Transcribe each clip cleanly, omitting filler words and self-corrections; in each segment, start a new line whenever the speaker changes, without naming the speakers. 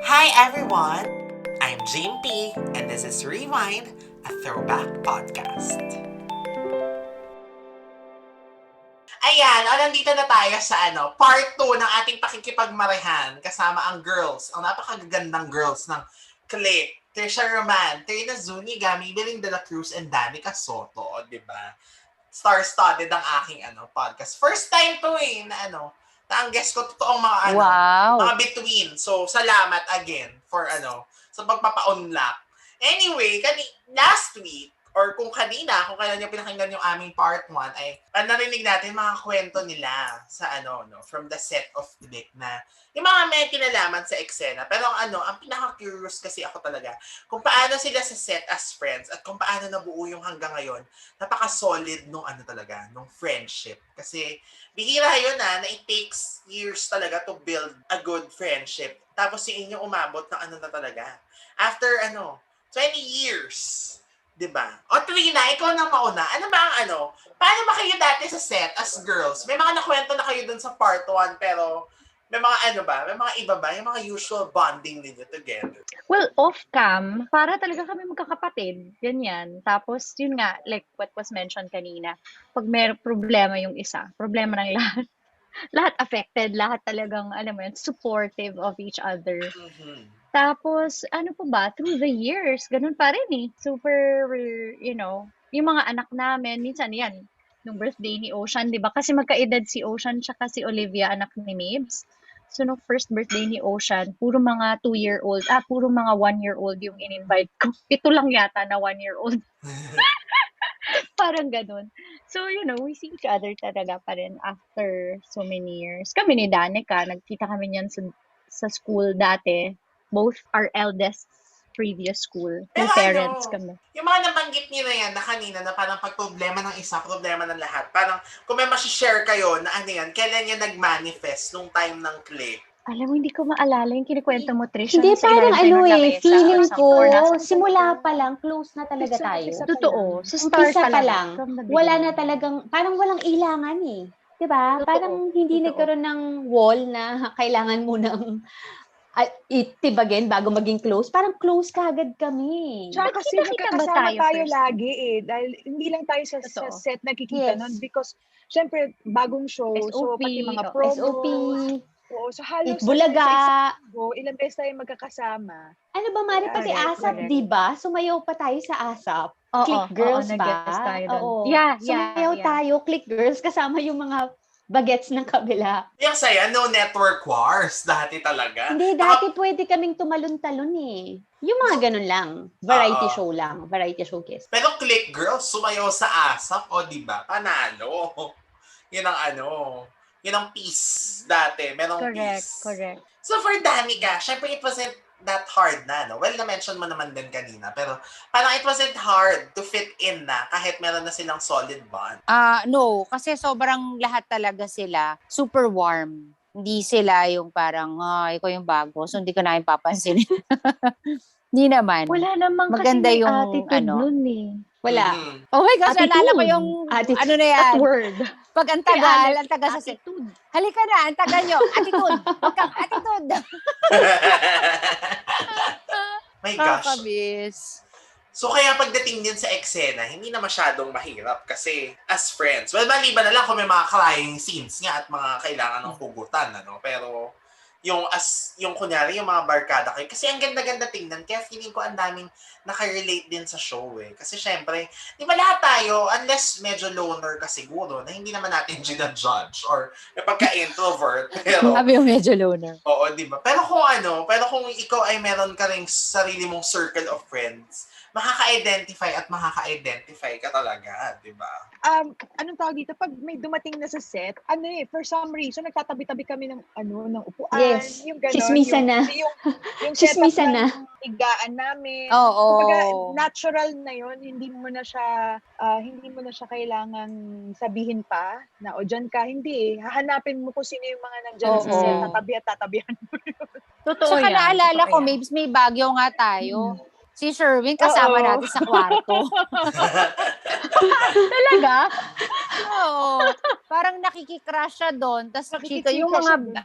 Hi everyone! I'm Jane P. and this is Rewind, a throwback podcast. Ayan, nandito na tayo sa part 2 ng ating pakikipagmarehan kasama ang girls, ang napakagagandang girls ng Click, Trisha Roman, Trina Zuniga, Maybelline De La Cruz, and Danica Soto, di ba? Star-studded ang aking podcast. First time to na ang guest ko totoong mga mga between. So, salamat again for sa pagpapa-unlock. Anyway, last week, or kung kung kailan niyo pinakinggan yung aming part 1, ay narinig natin mga kwento nila sa from the set of Click na yung mga may kinalaman sa eksena. Pero ang pinaka-curious kasi ako talaga, kung paano sila sa set as friends at kung paano nabuo yung hanggang ngayon, napaka-solid nung nung friendship. Kasi bihira yun na it takes years talaga to build a good friendship. Tapos yung inyo umabot ng na talaga. After 20 years. Diba? O Trina, ikaw na mauna. Ano ba ang paano ba kayo dati sa set as girls? May mga nakwento na kayo dun sa part 1 pero may mga may mga iba ba? Yung mga usual bonding ninyo together?
Well, off-cam, para talaga kami magkakapatid. Ganyan. Tapos, yun nga, like what was mentioned kanina, pag may problema yung isa, problema ng lahat. Lahat affected, lahat talagang, alam mo yun, supportive of each other.
Mm-hmm.
Tapos, ano pa ba, through the years, ganun pa rin eh. Super, yung mga anak namin, minsan yan, nung birthday ni Ocean, di ba? Kasi magkaedad si Ocean tsaka si Olivia, anak ni Mabes. So, nung first birthday ni Ocean, puro mga 2-year-old, puro mga 1-year-old yung in-invite ko. Ito lang yata na 1-year-old. Parang ganun. So, we see each other talaga pa rin after so many years. Kami ni Danica, nagkita kami niyan sa school dati. Both our eldest previous school. Two parents kami.
Yung mga nabanggit niyo na yan na kanina na parang pag problema ng isa, problema ng lahat. Parang kung may masishare kayo na yan, kailan yan nag-manifest nung time ng Click?
Alam mo, hindi ko maalala yung kinikwento mo, Trish.
Hindi, parang feeling ko, simula pa lang, close na talaga tayo.
Totoo. Sa start
pa lang. Wala na talagang, parang walang ilangan eh. Diba? Parang hindi nagkaroon ng wall na kailangan mo ng itibagin bago maging close. Parang close kagad kami.
Tsaka kasi magkakasama tayo lagi eh. Dahil hindi lang tayo sa set nakikita nun because syempre bagong show. So pati mga promo.
SOP.
Oo, so halos
Bulaga.
Ilang beses tayo magkakasama.
Ano ba, Mari, pati ASAP, di ba? Sumayaw pa tayo sa ASAP. Click Girls ba?
Oo. Yeah,
sumayaw tayo, Click Girls, kasama yung mga bagets ng kabila.
Yung saya, no network wars. Dati talaga.
Hindi, dati pwede kaming tumalon-talon eh. Yung mga ganun lang. Variety show lang. Variety showcase.
Pero Click Girls, sumayaw sa ASAP, di ba? Panalo. Yun ang yun ang peace dati. Merong peace.
Correct.
So for Danica, syempre it wasn't that hard na, no? Well, na-mention mo naman din kanina, pero parang it wasn't hard to fit in na kahit meron na silang solid bond.
No, kasi sobrang lahat talaga sila super warm. Hindi sila yung parang, ikaw yung bago, so hindi ko na yung papansinin. Hindi naman.
Wala namang
maganda
kasi
yung
attitude nun eh.
Wala.
Mm-hmm.
Oh my gosh, naalala ko yung
attitude.
ano na yan.
That word.
Pag ang tagal sa set. Halika na, ang tagal nyo. Attitude. Huwag kang attitude.
My gosh.
Kakabis.
So kaya pagdating din sa eksena, hindi na masyadong mahirap kasi as friends. Well, maliban na lang kung may mga crying scenes nga at mga kailangan ng hugutan, Pero yung kunyari, yung mga barkada kayo. Kasi ang ganda-ganda tingnan. Kaya feeling ko ang daming nakarelate din sa show eh. Kasi syempre, di ba lahat tayo, unless medyo loner ka siguro, na hindi naman natin ginajudge or may pagka-introvert. Pero,
Sabi yung medyo loner.
oo, di ba? Pero kung ikaw ay meron ka ring sarili mong circle of friends, makaka-identify ka talaga, di ba?
Anong tawag dito? Pag may dumating na sa set, for some reason, nagtatabi-tabi kami ng upuan.
Yes.
Yung gano'n.
Chismisa na.
Yung
Chismisa
setup
na.
ng higaan namin.
Oo.
Kumbaga, natural na yun. Hindi mo na siya kailangan sabihin pa na, dyan ka. Hindi eh. Hahanapin mo kung sino yung mga nandyan sa set. Tatabi at tatabihan mo yun.
Totoo
Saka
yan.
naalala ko, Mabes, may bagyo nga tayo. Si Sherwin kasama natin sa kwarto.
Talaga?
Oo. Parang nakikicrush siya doon. Tapos chika, yung
Nakikicrush
mga,
siya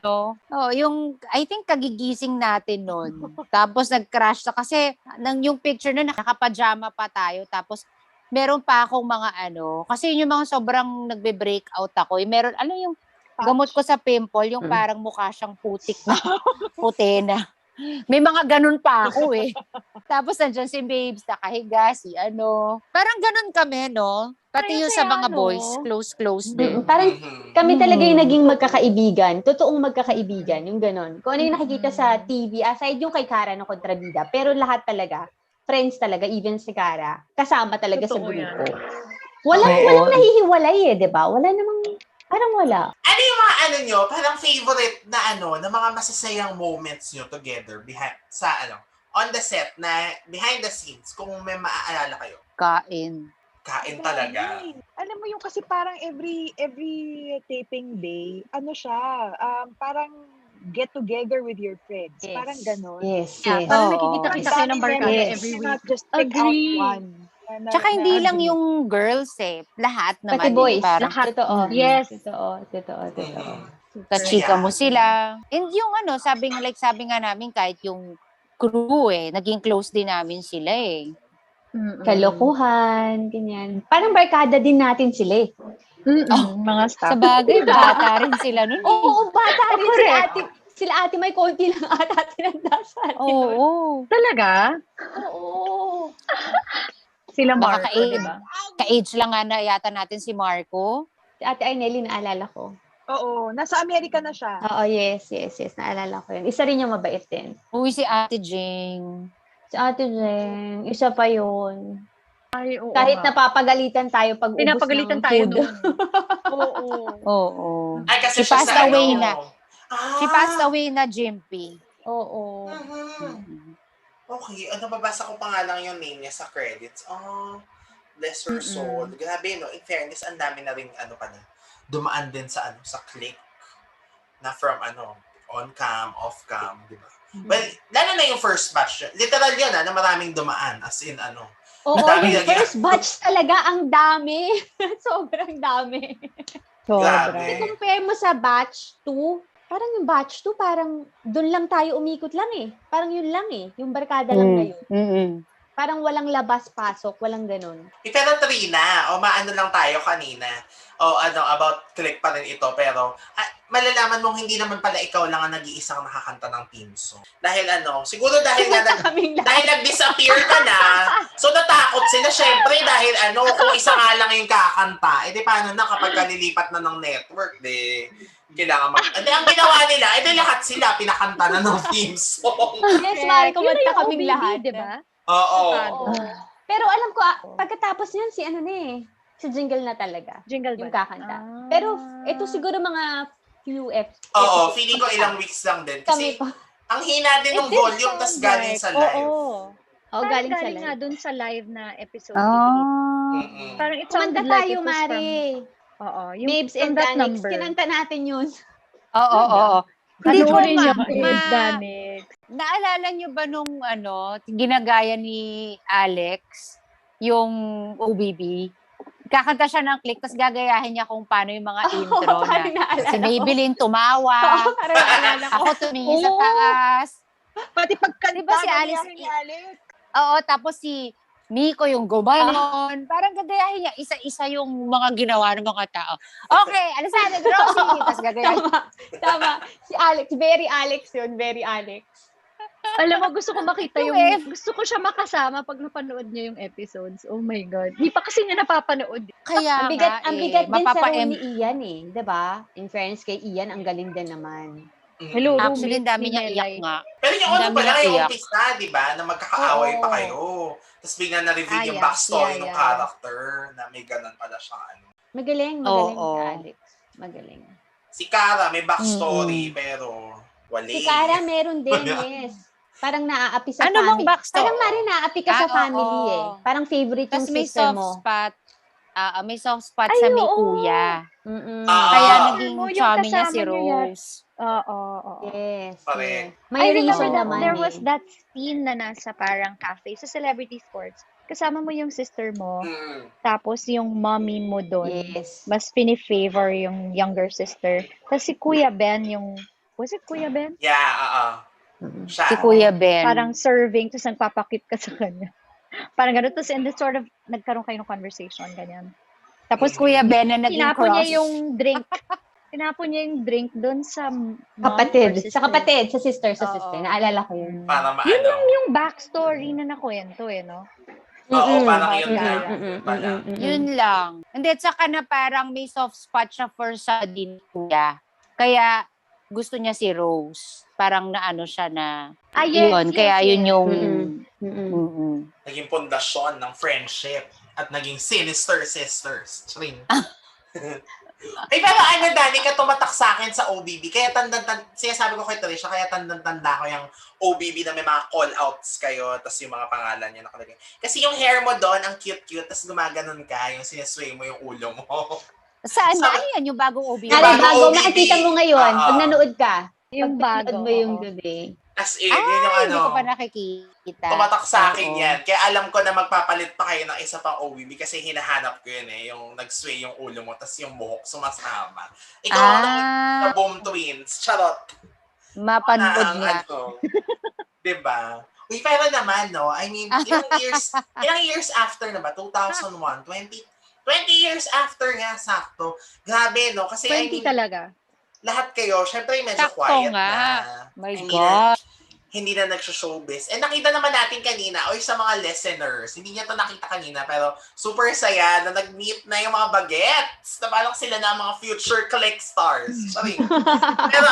yung, I think, kagigising natin noon. Tapos nag-crush na. Kasi, yung picture na nakapajama pa tayo. Tapos, meron pa akong mga kasi yun yung mga sobrang nagbe-breakout ako. Yung meron, yung gamot ko sa pimple, yung parang mukha siyang putik na, puti na. May mga ganun pa ako eh. Tapos nandiyan si Babes, nakahiga, Parang ganun kami, no? Pati yung sa mga boys, close din.
Parang kami talaga yung naging magkakaibigan. Totoong magkakaibigan, yung ganon. Kung ano yung nakikita sa TV, aside yung kay Kara na kontrabida, pero lahat talaga, friends talaga, even si Kara, kasama talaga sa
Totoo yan.
grupo. Walang nahihiwalay di ba? Parang wala.
Ano yung mga nyo, parang favorite na na mga masasayang moments nyo together on the set na behind the scenes kung may maaalala kayo?
Kain.
Kain talaga.
Alam mo yung kasi parang every taping day, parang get together with your friends.
Yes.
Parang ganon.
Yes,
Yeah,
yes.
parang
Oo.
nakikita-kita kayo ng barkada
Yes.
every
You
week.
cannot just pick
Agree.
out one.
Tsaka hindi lang yung girls lahat naman.
Pati boys.
Parang,
Totoo.
Yes.
Totoo.
kachika mo sila. And yung sabi nga namin kahit yung crew naging close din namin sila
Kalokohan, ganyan. Parang barkada din natin sila
Mga staff.
Sa bagay, bata rin sila nun.
Oo, bata rin sila ate may konti lang ata tinandasan.
Oo.
Talaga?
Oo.
Sila
Baka
Marco, diba?
ka-age lang nga na yata natin si Marco.
Si Ate Arnelli, naalala ko.
Oo, nasa Amerika na siya.
Oo, yes. Naalala ko yun. Isa rin yung mabait din.
Uy, si Ate Jing.
Si Ate Jeng, isa pa yun.
Ay, oo
Kahit
nga.
napapagalitan tayo pag ubos
Pinapagalitan
ng
tayo
food.
nun.
Oo.
Ay, kasi
She passed away na.
Ah,
She passed away na, Jimpy.
Oo.
Okay, nababasa ko pa nga lang yung name niya sa credits. Bless her soul. Grabe, no? In fairness, ang dami na rin, dumaan din sa, sa click na from, on-cam, off-cam, di ba? Well, lalo na yung first batch. Literal yan, na maraming dumaan. As in,
Oo,
madami
yung
lagi.
first batch talaga, ang dami. Sobrang dami.
Grabe.
I-compare mo sa batch 2, parang yung batch 2, parang doon lang tayo umikot lang Parang yun lang yung barkada lang na yun. Parang walang labas-pasok, walang ganun.
Pero Trina, maano lang tayo kanina. About click pa rin ito. Pero, malalaman mong hindi naman pala ikaw lang ang nag-iisang nakakanta ng team song. Dahil siguro dahil dahil nag-disappear ka na, so natakot sila syempre dahil kung isa nga lang yung kakanta, di paano na kapag kalilipat na ng network, kailangan ang ginawa nila, lahat sila pinakanta na ng team song.
Yes, mahal ko manta kaming lahat.
Diba?
Oo.
Pero alam ko, pagkatapos niyan, si Jingle na talaga.
Jingle
Yung
ba?
kakanta. Pero ito siguro mga few
Oo, feeling ko ilang weeks lang din. Kasi
Kami pa.
ang hina din ng volume, tas galing sa live.
Oo, galing sa
nga
live.
dun sa live na episode 88.
Mm-mm.
Parang it
Kumanta
sounded like
tayo,
it was
Mari.
Oo. Yung
Babes
from
and
that
Danix.
number.
Kinanta natin yun.
Oo. Hindi ko
Panuorin niyo,
ma-
Babes, Danix.
Naalala niyo ba nung ginagaya ni Alex yung OBB? Kakanta siya ng click, tapos gagayahin niya kung paano yung mga intro na si Maybelline tumawa,
Parang naalala ko.
ako tumingin sa taas.
Pati pagkanta
Diba si Alice?
ni Alex.
Oo, tapos si Miko yung gumanon. Parang gagayahin niya, isa-isa yung mga ginawa ng mga tao. Okay, Alessandra Grossi, tapos gagayahin.
Tama. Si Alex, very Alex yun, very Alex.
Alam mo, gusto ko makita
Yung
gusto ko siya makasama pag napanood niya yung episodes. Oh my God. Di pa kasi niya napapanood.
Kaya
Ang bigat din sa role
mapapa-em-
ni Ian diba? In fairness kay Ian, ang galing din naman.
Hello,
Actually, ang
roommate
dami
ni
niya
Melay.
iyak nga.
Pero yung
Ang dami
pa lang,
na
yung
iyak.
umpisa, di ba? Na magkakaaway pa
Oo.
kayo. Tapos bigla na-reveal yung
yeah.
backstory
Yeah.
ng character na may ganun pala siya.
Magaling
Oo.
si Alex. Magaling.
Si Kara, may backstory, pero wali.
Si Kara meron din, yes. Parang naaapi sa
Ano bang
family.
backstory?
Parang Mari naaapi ka sa
oo.
family Parang favorite yung
Tapos may
sister
soft
mo.
spot. May soft spot
Ay,
sa may
oo.
kuya.
Mm-mm.
Kaya
Ah.
naging
Yung
chummy niya si
kasama niyo yan.
Rose.
Oo.
Yes.
Correct.
May
I remember
reason
that
naman
there was that scene na nasa parang cafe sa Celebrity Sports kasama mo yung sister mo,
Mm.
tapos yung mommy mo doon,
Yes.
mas favor yung younger sister. Tapos si Kuya Ben, was it Kuya Ben?
Yeah,
Mm.
siya.
Si Kuya Ben.
Parang serving, tapos nagpapakit ka sa kanya. Parang gano'n. Tapos in the sort of, nagkaroon kayo ng conversation, ganyan. Tapos
Kuya Ben na naging
tinapon
cross.
niya yung drink. Tinapon niya yung drink doon sa mom or
Kapatid.
sister.
Sa kapatid. Sa sister. Sa
Oo.
sister. Naalala ko yun.
Para
Yun lang
maano.
yung backstory na nakwento no?
Oo,
Mm-mm.
parang yun
Mm-mm.
lang.
Mm-mm.
Yun pala.
Yun lang. Hindi, at saka na parang may soft spot siya for sa din kuya. Kaya gusto niya si Rose. Parang naano siya na,
Yes,
yun,
yes,
kaya yun
yes.
yung,
Mm-mm.
Mm-mm.
Naging pundasyon ng friendship at naging sinister sisters. Charing. Ay, pero ano, Dani, ka tumatak sa akin sa OBB. Kaya sinasabi ko kay Trisha, kaya tanda ko yung OBB na may mga call-outs kayo, tapos yung mga pangalan niya nakalagay. Kasi yung hair mo doon, ang cute-cute, tapos gumaganon ka, yung sinesway mo yung ulo mo.
Saan
Sa-
na? Ano yan? Yung bagong OB?
Yung
Alay,
bagong
bago
OBB.
makikita mo ngayon, pag nanood ka,
Yung
pag
bago.
mo yung
oo.
gabi.
As in, yun yung
Hindi
ano.
ko pa nakikita.
Tumatak sa akin
Oo.
yan. Kaya alam ko na magpapalit pa kayo ng isa pang OBB kasi hinahanap ko yun yung nag-sway yung ulo mo tapos yung buhok sumasama. Ikaw na Boom Twins. Charot.
Mapanood
Ang
nga.
ano. Diba? Uy, pero naman, no? I mean, ilang years after na ba? 2001, 20 years after nga, sakto. Grabe, no? Kasi
20 talaga.
lahat kayo, syempre medyo
Sakto
quiet
nga.
na.
My
Hindi
God.
hindi na nagso-showbiz. And nakita naman natin kanina, or sa mga listeners, hindi niya to nakita kanina, pero super saya na nag-meet na yung mga bagets. Na parang sila na ang mga future click stars. Sorry. Pero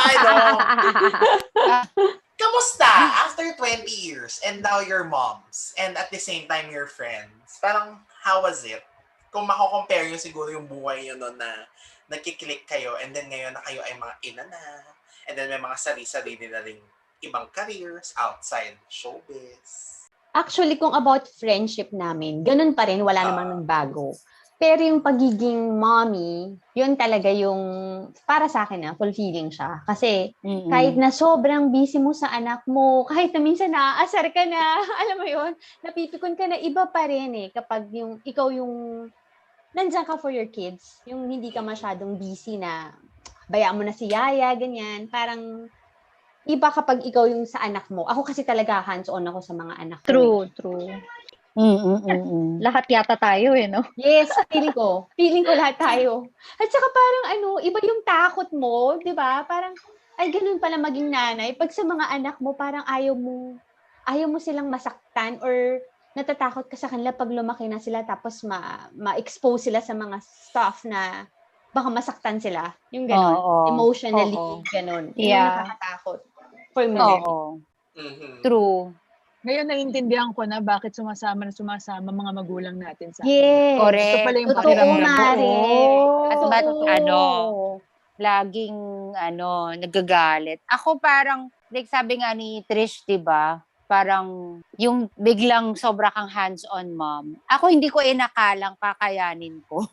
kamusta? After 20 years, and now you're moms, and at the same time, you're friends. Parang, how was it? Kung mako-compare nyo siguro yung buhay nyo noon na nagkiklik kayo, and then ngayon na kayo ay mga ina na, and then may mga sarili-sarili na rin ibang careers outside showbiz.
Actually, kung about friendship namin, ganun pa rin, wala namang nagbago. Pero yung pagiging mommy, yun talaga yung, para sa akin fulfilling siya. Kasi kahit na sobrang busy mo sa anak mo, kahit na minsan naaasar ka na, alam mo yun, napipikon ka na, iba pa rin kapag ikaw yung nandiyan ka for your kids, yung hindi ka masyadong busy na bayaan mo na si yaya, ganyan. Parang iba kapag ikaw yung sa anak mo. Ako kasi talaga hands-on ako sa mga anak ko.
True.
Lahat
Lahat yata tayo no?
Yes, feeling ko. Feeling ko lahat tayo. At saka parang iba yung takot mo, 'di ba? Parang ay ganun pala maging nanay. Pag sa mga anak mo, parang ayaw mo silang masaktan or natatakot ka sa kanila pag lumaki na sila tapos ma-expose sila sa mga stuff na baka masaktan sila. Yung ganun. Emotionally, ganun. Yung nakakatakot. For me.
Oo.
Mm-hmm.
True.
Ngayon naiintindihan ko na bakit sumasama mga magulang natin sa
Yes.
Correct.
Ito pala yung
Totoo,
pakiramdam ko.
Mare.
At laging nagagalit. Ako parang, like sabi nga ni Trish, diba? Parang yung biglang sobra kang hands-on mom. Ako hindi ko inakalang kakayanin ko.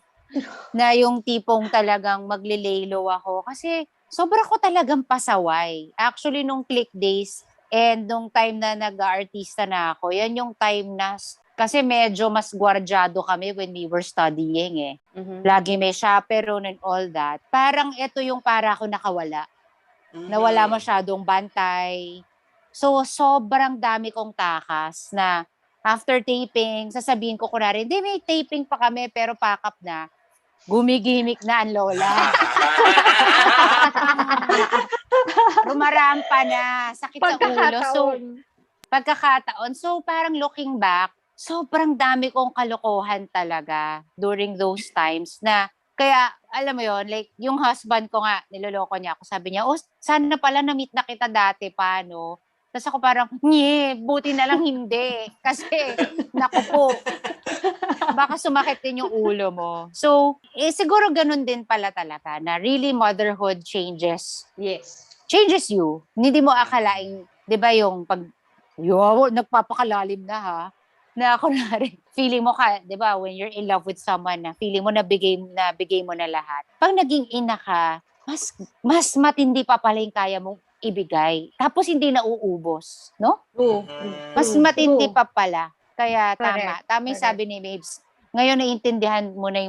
Na yung tipong talagang maglilay-low ako. Kasi sobra ko talagang pasaway. Actually, nung click days and nung time na nag-aartista na ako, yan yung time na, kasi medyo mas gwardyado kami when we were studying
Mm-hmm.
Lagi may chaperone and all that. Parang ito yung para ako nakawala. Na wala masyadong bantay. So, sobrang dami kong takas na after taping, sasabihin ko kunwari, hindi, may taping pa kami pero pack up na. Gumigimik na ang lola. Rumarampa na. Sakit sa ulo. So, pagkakataon. So, parang looking back, sobrang dami kong kalokohan talaga during those times na kaya, alam mo yon, like, yung husband ko nga, niloloko niya ako. Sabi niya, sana pala na-meet na kita dati pa, no? Tapos ako parang, buti na lang hindi. Kasi, naku po, baka sumakit din yung ulo mo. So, siguro ganun din pala talaga na really motherhood changes.
Yes.
Changes you. Hindi mo akalaing, di ba yung pag, nagpapakalalim na ha, na kunwari, feeling mo ka, di ba, when you're in love with someone na feeling mo na bigay mo na lahat. Pag naging ina ka, mas matindi pa pala yung kaya mong ibigay. Tapos hindi na uubos, no?
True.
Mas matindi pa pala. Kaya
Correct,
tama yung
correct.
sabi ni Mabes. Ngayon naiintindihan mo na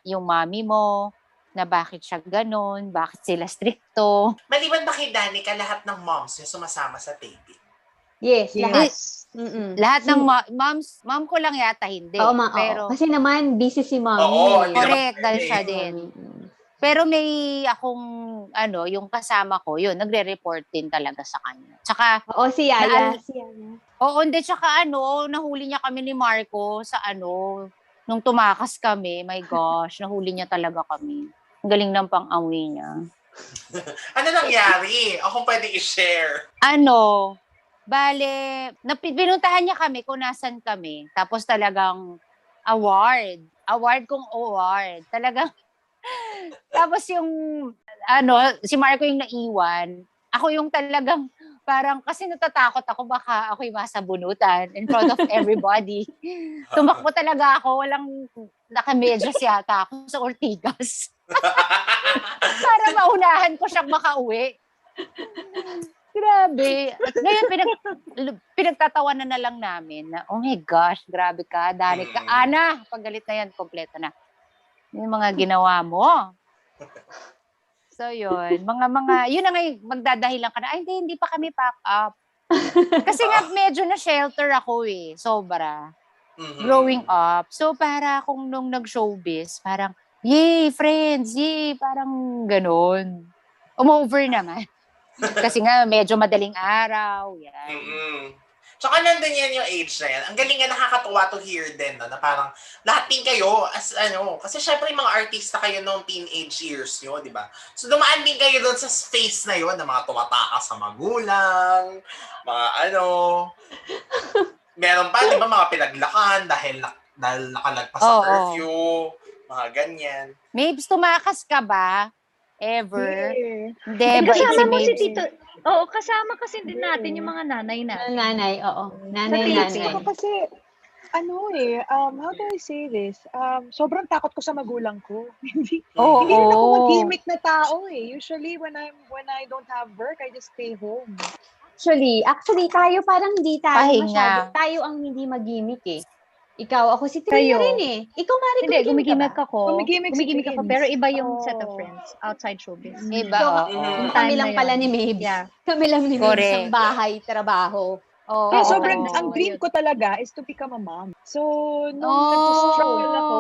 yung mommy mo, na bakit siya ganun, bakit sila stricto.
Maliban ba kay Danica, lahat ng moms yung sumasama sa taping?
Yes,
Yes.
lahat. Mm-mm.
Lahat ng
Si-
mom ko lang yata hindi.
Oo,
Pero,
oo. Kasi naman, busy si mommy.
Oo, hindi naman
correct, dahil siya
pwede.
din. Pero may akong, yung kasama ko, yun, nagre-report din talaga sa kanya. Tsaka,
Oo, si Yaya.
Naal- hindi, tsaka nahuli niya kami ni Marco sa nung tumakas kami, my gosh, nahuli niya talaga kami. Ang galing ng pang-amoy niya.
Ano nangyari? O kung pwede i-share.
Bale, pinuntahan niya kami kung nasan kami. Tapos talagang award kong award. Talagang, tapos yung, si Marco yung naiwan. Ako yung talagang, parang, kasi natatakot ako, baka ako'y masabunutan in front of everybody. Tumakbo talaga ako, walang nakamedyas yata ako sa Ortigas. Para maunahan ko siyang makauwi. Grabe. At ngayon, pinagtatawanan na lang namin na, oh my gosh, grabe ka, Danica. Ana, pag galit na yan, kompleto na. Yung mga ginawa mo. So, yun. Yun na nga magdadahilan ka na, ay, hindi pa kami pack up. Kasi nga, medyo na shelter ako sobra. Growing up. So, para akong nung nag-showbiz, parang, yay, friends, yay, parang ganon. Umover naman. Kasi nga, medyo madaling araw. Yan.
Tsaka nandun yan yung age na yan. Ang galing nga, nakakatuwa to hear din, no? Na parang lahat din kayo as kasi syempre yung mga artista kayo noong teenage years nyo, di ba? So dumaan din kayo doon sa space na yun, na mga tumatakas sa magulang, mga meron pa, di ba, mga pinaglakan dahil nakalagpas sa curfew, mga ganyan.
Mabes, tumakas ka ba? Ever?
Yeah.
Hindi, ba
Kasama mo si
Mabes?
Tito. Oo, kasama kasi din natin yung mga nanay natin.
Nanay, oo.
Sa taping
Nanay.
ako kasi, how do I say this? Sobrang takot ko sa magulang ko. Hindi rin ako mag-gimmick na tao Usually, when I don't have work, I just stay home.
Actually, tayo parang hindi tayo
Pahinga.
masyado. Tayo ang hindi mag-gimmick Ikaw, ako si Trina
Kayo.
rin Ikaw, Mari,
Hindi, gumigimik
ka ba?
ako.
Gumigimik si
Gumigimik ako,
Prince.
pero iba yung set of friends outside showbiz.
Iba,
So,
Yung
kami
time
lang
na
pala
yun.
ni Mabes.
Yeah.
Kami lang ni Mabes
Correct.
ng bahay, trabaho.
Kaya sobrang,
oo,
ang dream
yun.
ko talaga is to become a mom. So, nung nag-struggle ako,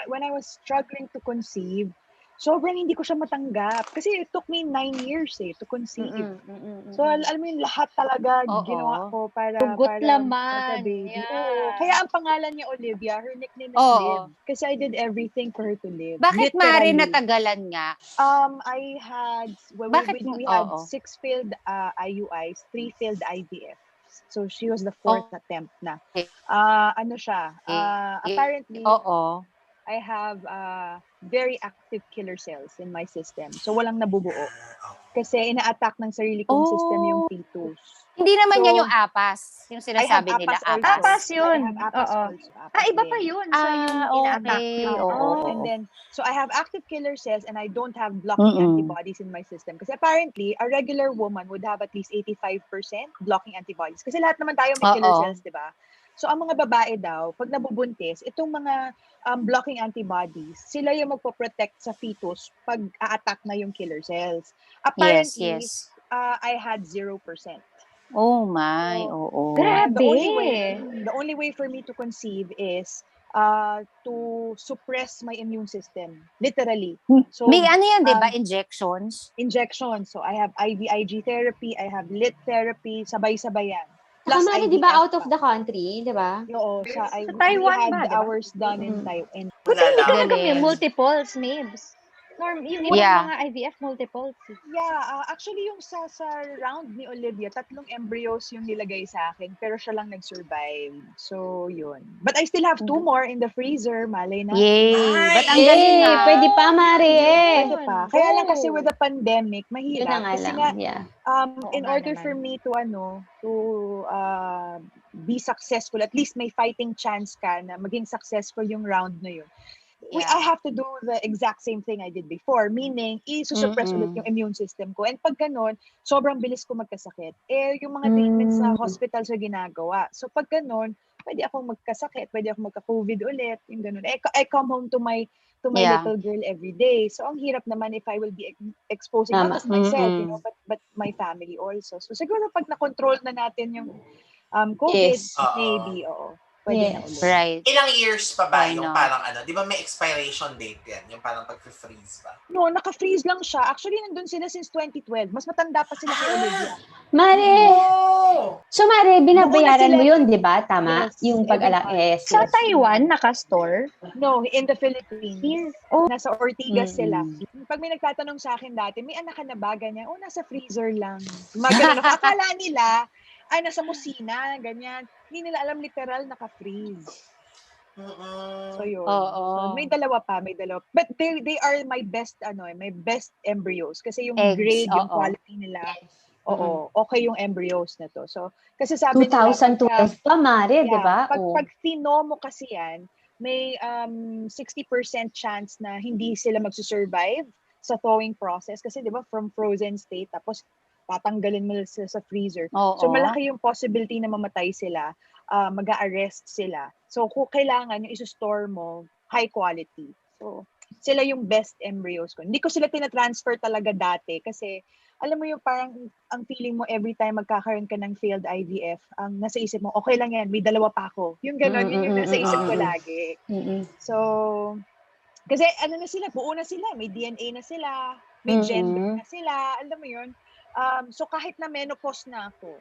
when I was struggling to conceive, sobrang hindi ko siya matanggap. Kasi it took me 9 years to conceive. So, alam mo yung lahat talaga ginawa ko para
Hugot laman.
magka-baby.
Yeah.
Oo. Kaya ang pangalan niya Olivia, her nickname is
Oo.
Liv. Kasi I did everything for her to live.
Bakit Mari
Literally.
natagalan nga?
I had,
Bakit
we
mo-
had
oo.
6 failed IUIs, 3 failed IVF. So she was the 4th attempt na.
Okay.
Apparently,
Oo.
I have very active killer cells in my system. So walang nabubuo. Kasi ina-attack ng sarili kong system yung fetus.
Hindi naman
So,
yan yung apas. Yung
I have
sinasabi nila,
APAS also.
Apas yun.
I have APAS
Oo.
also. APAS
Iba pa
din.
yun. So, yung ina-attack.
okay.
Oo.
Oo.
And then, so I have active killer cells and I don't have blocking antibodies in my system. Kasi apparently, a regular woman would have at least 85% blocking antibodies. Kasi lahat naman tayo may killer
Oo.
cells, di ba? So, ang mga babae daw, pag nabubuntis, itong mga blocking antibodies, sila yung magpo-protect sa fetus pag a-attack na yung killer cells. Apparently,
Yes.
I had 0%.
Oh my, oo.
Grabe.
The only way for me to conceive is to suppress my immune system. Literally. So,
May yan, di ba? Injections?
injection. So, I have IVIG therapy, I have lit therapy, sabay-sabay yan.
Saka, Mari, di ba
IVF
out of
pa.
the country, di ba?
Oo.
Sa
We
Taiwan
had
ba, di ba?
ours done in Taiwan.
Buti hindi ka
Galing.
nag multiples, Mabes. Yung ibang
Yeah.
mga IVF multiples.
Yeah, actually yung sa round ni Olivia, 3 embryos yung nilagay sa akin, pero siya lang nag-survive. So, yun. But I still have 2 more in the freezer, malay na.
Yay!
Ay,
Ba't ang galing
Yay!
ah?
Pwede pa, Mari
Pwede pa. Kaya lang kasi with the pandemic,
Yun na
mahirap.
nga
Kasi
lang.
nga,
Yeah.
in
nga
order
naman.
for me to be successful, at least may fighting chance ka na maging successful yung round na yun. I have to do the exact same thing I did before, meaning isusuppress ulit yung immune system ko. And pag ganun, sobrang bilis ko magkasakit. Yung mga treatments sa hospital sa ginagawa. So pag ganun, pwede akong magkasakit, pwede akong magka-COVID ulit, yung ganun. I come home to my
Yeah.
little girl every day. So, ang hirap naman if I will be exposing not
Tama.
just myself,
Mm-mm.
but my family also. So, siguro pag na-control na natin yung COVID,
Yes.
maybe, oo. Pwede na
Yes.
ulit.
Right.
Ilang years pa ba
Why
yung
not?
parang di ba may expiration date yan? Yung parang pag-freeze ba?
No, naka-freeze lang siya. Actually, nandun sila since 2012. Mas matanda pa sila kay Olivia.
Mare,
Oh!
so Mare, binabayaran
sila
mo yun,
eh.
di ba? Tama?
Yes,
Yung
every
pag-ala.
month.
Yes,
Sa
yes.
Taiwan, naka-store?
No, in the Philippines.
Here. Oh,
Nasa Ortigas sila.
Mm-mm.
Pag may nagtatanong sa akin dati, may anak ka na ba? Ganyan. Oh, nasa freezer lang. Gumagano ako. Akala nila, ay, nasa musina, ganyan. Hindi nila alam literal naka-freeze. So, yun.
Oo.
So, may dalawa. But they are my best embryos. Kasi yung
Eggs,
grade, yung
oo.
quality nila, oo, okay yung embryos na to. So, kasi sabi nila,
2012 pa, Mare, di ba?
pag tino mo kasi yan, may 60% chance na hindi sila magsusurvive sa thawing process. Kasi di ba, from frozen state, tapos tatanggalin mo sa freezer.
Oo.
So, malaki yung possibility na mamatay sila, mag-a-arrest sila. So, kung kailangan yung iso-store mo, high quality. So, sila yung best embryos ko. Hindi ko sila tinatransfer talaga dati kasi alam mo yung parang ang feeling mo every time magkakaroon ka ng failed IVF, ang nasa isip mo, okay lang yan, may dalawa pa ako. Yung gano'n, yun yung nasa isip ko lagi. So, kasi ano na sila, buo na sila, may DNA na sila, may gender na sila, alam mo yun. So kahit na menopause na ako,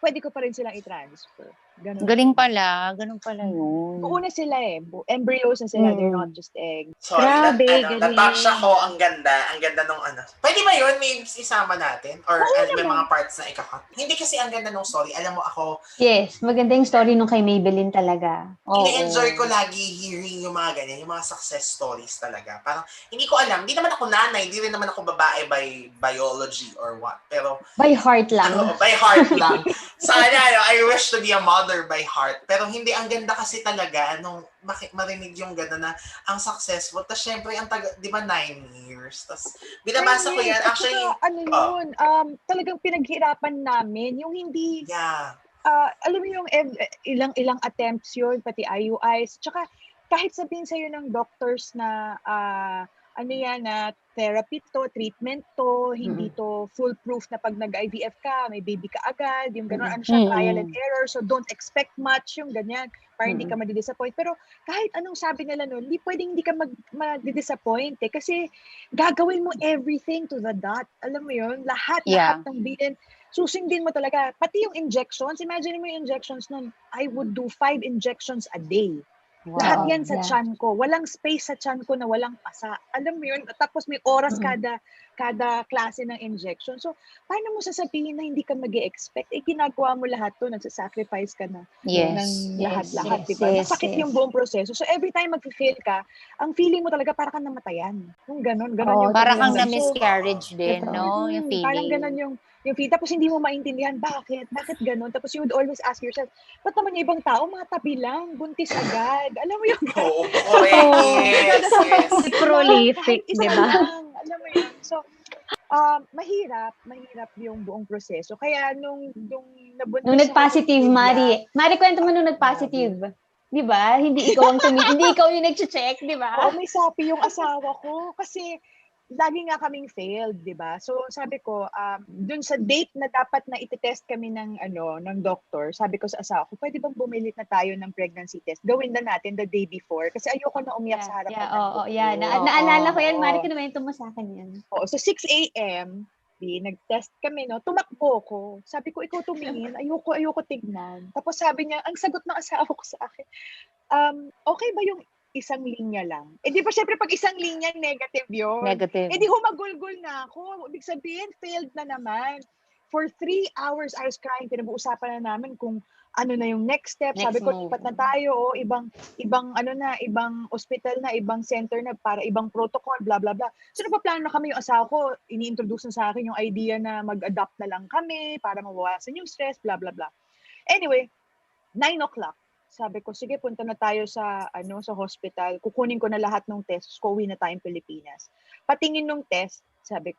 pwede ko pa rin silang i-transfer. Ganun.
Ganun pala yun.
Buo na sila eh. Embryos na sila, they're not just eggs.
Sorry,
Grabe, galing.
natouch ako. Ang ganda nung ano. Pwede ba yun? May isama natin? Or may mga parts na ikakat? Hindi kasi ang ganda nung story. Alam mo ako,
Yes, maganda yung story nung kay Maybelline talaga.
ini-enjoy ko lagi hearing yung mga ganyan, yung mga success stories talaga. Parang, hindi ko alam, hindi naman ako nanay, hindi rin naman ako babae by biology or what. Pero,
By heart lang.
by heart lang. Sana, I wish to be a mother by heart. Pero hindi, ang ganda kasi talaga, nung marinig yung gano'n na, ang successful. Tapos, syempre, ang di ba 9 years? Tapos, binabasa ko yan.
At
Actually,
saka, ano yun, talagang pinaghirapan namin, yung hindi,
yeah.
alam mo yung ilang attempts yun, pati IUIs. Tsaka kahit sabihin sa'yo ng doctors na ano yan, na therapy to, treatment to, hindi to foolproof na pag nag-IVF ka, may baby ka agad, yung gano'n, ano siya, trial and error, so don't expect much, yung ganyan, para hindi ka madidisappoint. Pero kahit anong sabi nila nun, hindi ka madidisappoint eh, kasi gagawin mo everything to the dot. Alam mo yun, lahat ng bilin, susundin mo talaga. Pati yung injections, imagine mo yung injections nun, I would do 5 injections a day.
Wow.
Lahat yan sa tiyan ko. Walang space sa tiyan ko na walang pasa. Alam mo yun? Tapos may oras kada klase ng injection. So, paano mo sasabihin na hindi ka mag-e-expect? Ginagawa mo lahat to, nagsasacrifice ka na ng lahat-lahat. Diba? Masakit yung buong proseso. So, every time mag-fail ka, ang feeling mo talaga para kang namatayan. Yung ganon yung
para kang
pakiramdam.
na-miscarriage din, no? Yung feeling.
Parang ganon yung feeling. Tapos hindi mo maintindihan, bakit ganon? Tapos you would always ask yourself, ba't naman yung ibang tao, matabi lang, buntis agad. Alam mo yung
Oo, correct. Yes.
prolific, di ba?
Alam mo yun. So, mahirap yung buong proseso. Kaya nung nabuntis
Nung nag-positive, Mari, kwento mo nung nag-positive. Di ba? Hindi ikaw yung nag-check, di ba?
Oo, may sapi yung asawa ko. Kasi, lagi nga kaming failed, di ba? So, sabi ko, dun sa date na dapat na iti-test kami ng doctor, sabi ko sa asawa ko, pwede bang bumili na tayo ng pregnancy test? Gawin na natin the day before. Kasi ayoko na umiyak sa harapan ng doktor.
Naalala ko yan, Mari, kinuwento mo sa akin yan.
Oo, so 6 a.m., nag-test kami, no? Tumakbo ko. Sabi ko, ikaw tumingin. Ayoko tignan. Tapos sabi niya, ang sagot ng asawa ko sa akin, okay ba yung isang linya lang? Eh di ba syempre pag isang linya, negative yun.
Negative.
Eh di humagulgol na ako. Ibig sabihin, failed na naman. For 3 hours, I was crying. Pinag-uusapan na namin kung ano na yung next step. Sabi ko, lipat na tayo. Ibang hospital na, ibang center na, para ibang protocol, blah, blah, blah. So napaplano na kami yung asawa ko. Ini-introduce na sa akin yung idea na mag-adopt na lang kami para mawawasan yung stress, blah, blah, blah. Anyway, 9 o'clock. Sabi ko, sige, punta na tayo sa hospital. Kukunin ko na lahat ng tests. Uwi na tayong Pilipinas. Patingin ng test, sabi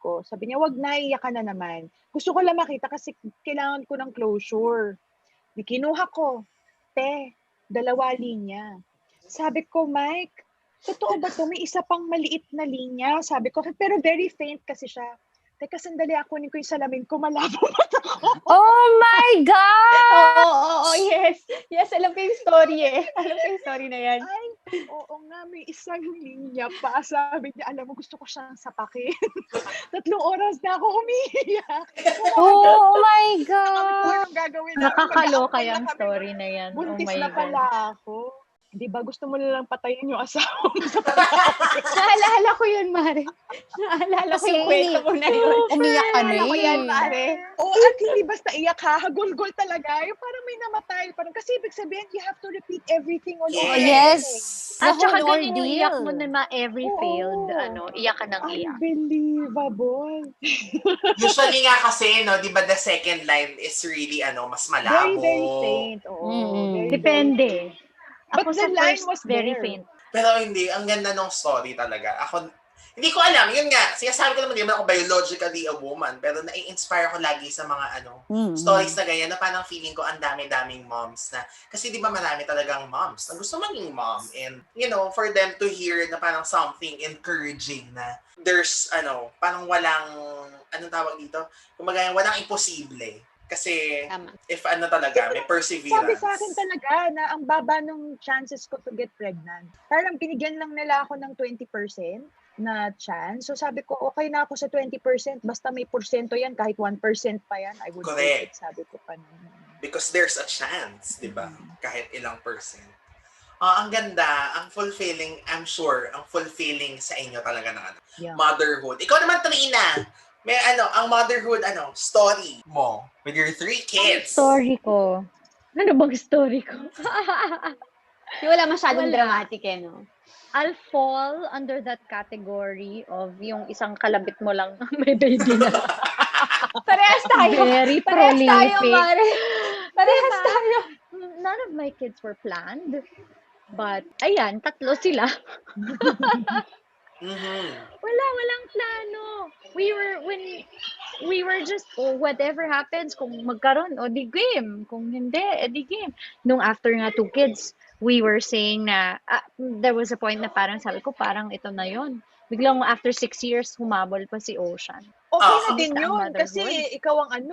niya, wag na, iyak ka na naman. Gusto ko lang makita kasi kailangan ko ng closure. Di kinuha ko. 2 linya. Sabi ko, Mike, totoo ba to? May isa pang maliit na linya. Sabi ko, pero very faint kasi siya. Teka, sandali, kunin ko yung salamin ko, malabo mata ko.
Oh my God!
Oo, yes. Yes, alam ko yung story eh. Alam ko yung story na yan.
Ay, oo nga, may isang linya pa. Sabi niya, alam mo, gusto ko siyang sapakin. 3 oras na ako umiiyak.
Oh my
Sabi ko,
God!
anong gagawin namin?
Nakakaloka
Mag-aakal na
yung
kami.
story na yan. Oh
Buntis
my
na
God.
pala ako. Di ba gusto mo na lang patayin yung asawa mo sa
Naalala ko yun, Mare. Naalala ko yung
Kasi
kwento mo na yun.
Umiyak ka na
Naalala ko yan,
eh.
Mare.
Oo, at hindi basta iyak ha, hagulgol talaga. Yung parang may namatay. Parang, kasi ibig sabihin, you have to repeat everything all over.
Yes!
At
The
saka
whole
ganun yung iyak mo
ordeal.
na every
Oo.
failed, iyak ka ng iyak.
Unbelievable.
Usually nga kasi, no, di ba the second line is really, mas
Very,
malabo.
very faint. Oo.
Mm.
Very,
Depende.
But
Ako
the
sa
line
first,
was
very
there.
faint.
Pero hindi, ang ganda ng story talaga. Hindi ko alam, yun nga, sinasabi ko naman, di naman ako biologically a woman, pero nai-inspire ko lagi sa mga stories na ganyan, na parang feeling ko ang dami-daming moms na, kasi di ba marami talagang moms na gusto maging mom, and for them to hear na parang something encouraging na there's, parang walang, anong tawag dito? Kumbaga, walang imposible. Kasi,
Tama.
if talaga, may perseverance.
Sabi sa akin talaga na ang baba nung chances ko to get pregnant. Parang binigyan lang nila ako ng 20% na chance. So sabi ko, okay na ako sa 20%. Basta may porsyento yan, kahit 1% pa yan, I would take it. Sabi ko pa naman.
Because there's a chance, di ba? Kahit ilang percent. Ang ganda, ang fulfilling, I'm sure, ang fulfilling sa inyo talaga ng
Yeah.
motherhood. Ikaw naman, Trina, may ang motherhood, story mo with your 3 kids.
Story ko. Ano bang story ko?
Yung wala masyadong
Wala.
dramatic eh, no?
I'll fall under that category of yung isang kalabit mo lang may baby na.
Parehas tayo.
Very
Parehas tayo,
prolific.
Mare. Parehas
Diba?
tayo.
None of my kids were planned. But, ayan, 3 sila. Walang plano. We were just, whatever happens, kung magkaroon, di game. Kung hindi, di game. Nung after nga 2 kids, we were saying na, there was a point na parang sabi ko, parang ito na yon. Biglang after 6 years, humabol pa si Ocean.
Okay na
Kamusta
din
ang
yun.
motherhood?
Kasi ikaw ang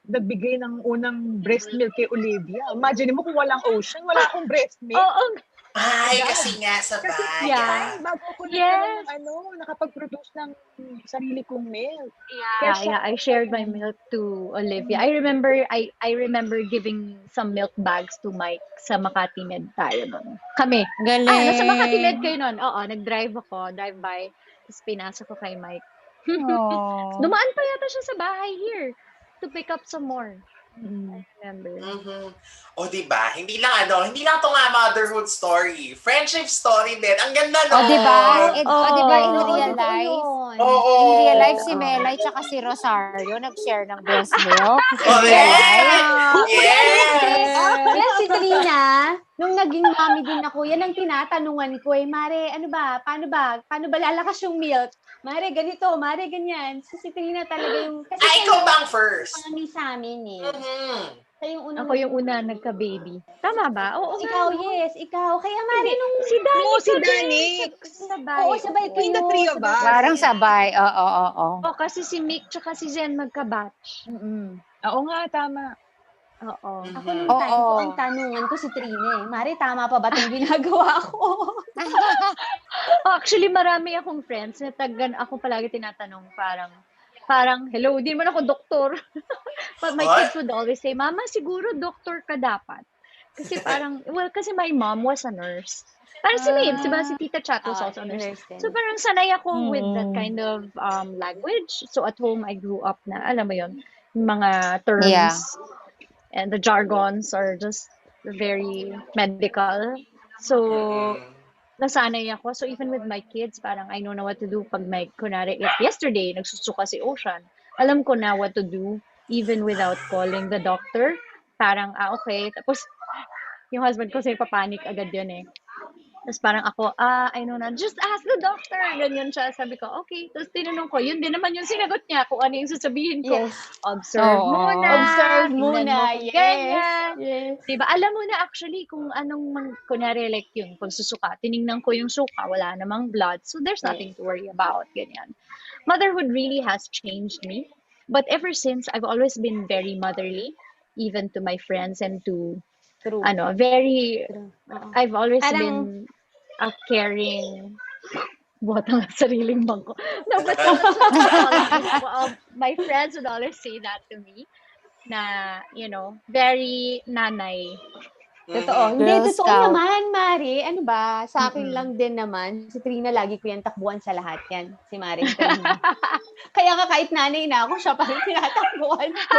nagbigay ng unang breast milk kay Olivia. Imagine mo kung walang Ocean, wala akong breast milk.
Oo,
Ay,
God.
kasi nga sa
Kasi
bayan.
bago ako
Yes.
nakapag-produce ng sarili kong milk.
Yeah, I shared my milk to Olivia. I remember giving some milk bags to Mike sa Makati Med tayo nun. Kami.
Galing.
Nasa Makati Med kayo nun. Oo, nag-drive by. Tapos pinasa ko kay Mike.
Aww.
Dumaan pa yata siya sa bahay here to pick up some more. I remember.
O, diba? Hindi lang to nga motherhood story. Friendship story din. Ang ganda, no?
O, diba?
Oo.
Diba in
Oo,
real
totoo
life?
yun.
Oo.
In real life, si Melay tsaka si Rosario nag-share ng breast milk.
Correct! Yes!
Yan si Trina, nung naging mommy din ako, yan ang tinatanungan ko eh, Mare, paano ba lalakas yung milk? Mare, ganito, Mare, ganyan. So, si Trina talaga yung, kasi
Ikaw ba ang first?
mami sa amin eh. Siya yung unang,
Ako yung una nagka-baby. Tama ba? Oo nga.
ikaw, yes, ikaw. Kaya Mare, nung
Si Danny.
Oo, si Danix.
Sabay.
Oo, sabay
Between the three of us.
Parang sabay. Oo.
Oo, kasi si Mick tsaka si Zen magka-batch.
Oo nga, tama.
Oo.
Ako nung time ko,
Oo.
ang tanungan ko si Trina eh. Mare, tama pa ba itong ginagawa ko?
Actually, marami akong friends na ako palagi tinatanong parang, hello, di naman ako doktor. But my
What?
kids would always say, Mama, siguro doktor ka dapat. Kasi kasi my mom was a nurse. Parang si Maeve, diba? Si Tita Chat was also a nurse. So parang sanay ako with that kind of language. So at home, I grew up na, alam mo yun, mga terms
Yeah.
and the jargons are just very medical. So, nasanay ako. So, even with my kids, parang I know na what to do. Pag kunwari, like yesterday, nagsusuka si Ocean. Alam ko na what to do, even without calling the doctor. Parang, okay. Tapos, yung husband ko, papanik agad yun eh. Tapos parang ako, I know na, just ask the doctor. Ganyan siya. Sabi ko, okay. Tapos tinanong ko, yun din naman yung sinagot niya kung ano yung sasabihin ko.
Yes.
Observe
Oo.
muna.
Observe
Tingnan mo
muna.
kung
Yes.
ganyan.
Yes.
Diba? Alam mo na actually kung kunyari like yun, pagsusuka, tiningnan ko yung suka, wala namang blood. So there's nothing to worry about. Ganyan. Motherhood really has changed me. But ever since, I've always been very motherly, even to my friends and to,
True.
very,
True. Oo.
I've always
Parang-
been a caring, buhat ang sariling bangko. No, but my friends would always say that to me, na, very nanay.
Totoo.
Mhm.
Hindi,
Girl
totoo
Scout.
naman, Mari. Ano ba? Sa akin
Mm-mm.
lang din naman. Si Trina, lagi ko yan takbuhan sa lahat yan. Si Mari Trina. Kaya nga kahit nanay na ako, siya pa rin tinatakbuhan ko.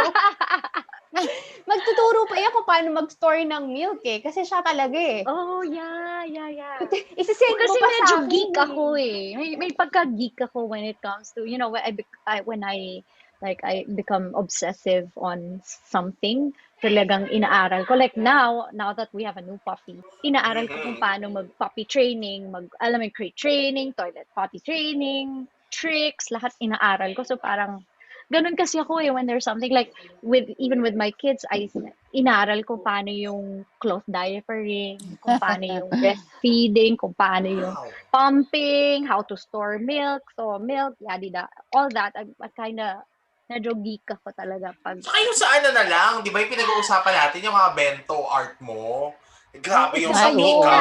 Magtuturo pa yan kung paano mag-store ng milk eh. Kasi siya talaga eh.
Oh, yeah.
Isisend mo
Kasi
pa
medyo
sa akin.
geek ako eh. May pagka-geek ako when it comes to, when I become obsessive on something, talagang inaaral ko. Like now that we have a new puppy, inaaral ko kung paano mag-puppy training, crate training, toilet potty training, tricks, lahat inaaral ko. So parang, ganun kasi ako eh when there's something like even with my kids, inaaral ko paano yung cloth diapering, kung paano yung breastfeeding, kung paano yung
Wow.
pumping, how to store milk, yada, all that. I kinda, medyo geek ako talaga pag,
Saka yung sa ano na lang, di ba yung pinag-uusapan natin, yung mga bento art mo. Grabe yung
Ay,
sa
oo.
Mika.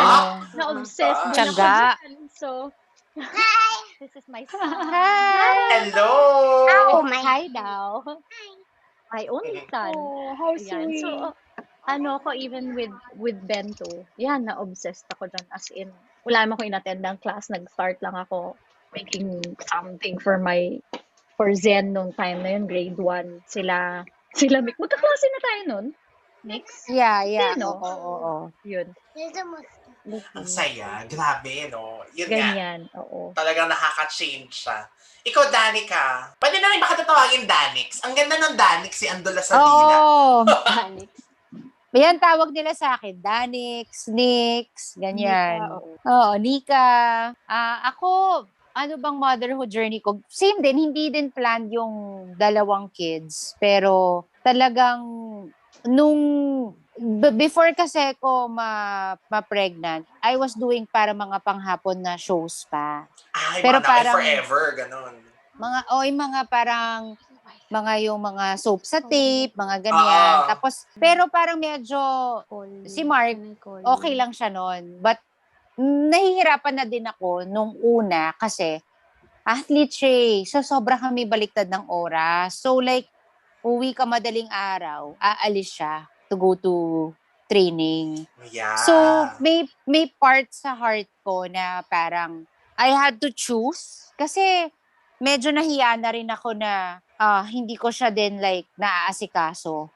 na-obsess din ako
Tiyaga.
dyan. So, this is my son.
Hi!
Hello!
Hi daw. My only son.
Oh, how
Ayan.
sweet.
So, ako even with bento, yan, na-obsessed ako dyan. As in, wala naman ako in-attend ng class. Nag-start lang ako making something for Zen nung time na yun, grade 1. Sila, Mick. Magkaklase na tayo nun, Mix.
Yeah.
Sino?
Oo.
Yun.
Ang saya. Grabe, no? Yun nga.
Ganyan, oo.
Talagang nakaka-change siya. Ikaw, Danica. Pwede na rin baka tatawagin Danix. Ang ganda ng Danix, si Andola sa dila.
Oo.
Danix.
Yan, tawag nila sa akin. Danix, Nix, ganyan.
Nika, oo.
Oo, Nika. Ako, ano bang motherhood journey ko? Same din, hindi din planned yung 2 kids. Pero talagang before kasi ko ma-pregnant, I was doing para mga panghapon na shows pa.
Ay,
Pero
mga Now and
parang-
Forever, ganun.
Mga parang yung mga soap sa tape, mga ganyan. Tapos, pero parang medyo si Mark, okay lang siya nun. But, nahihirapan na din ako nung una kasi athlete siya eh. So, sobra kami baliktad ng oras. So, like, uwi ka madaling araw, aalis siya to go to training.
Yeah.
So, may part sa heart ko na parang I had to choose kasi medyo nahiya na rin ako na hindi ko siya din like naaasikaso.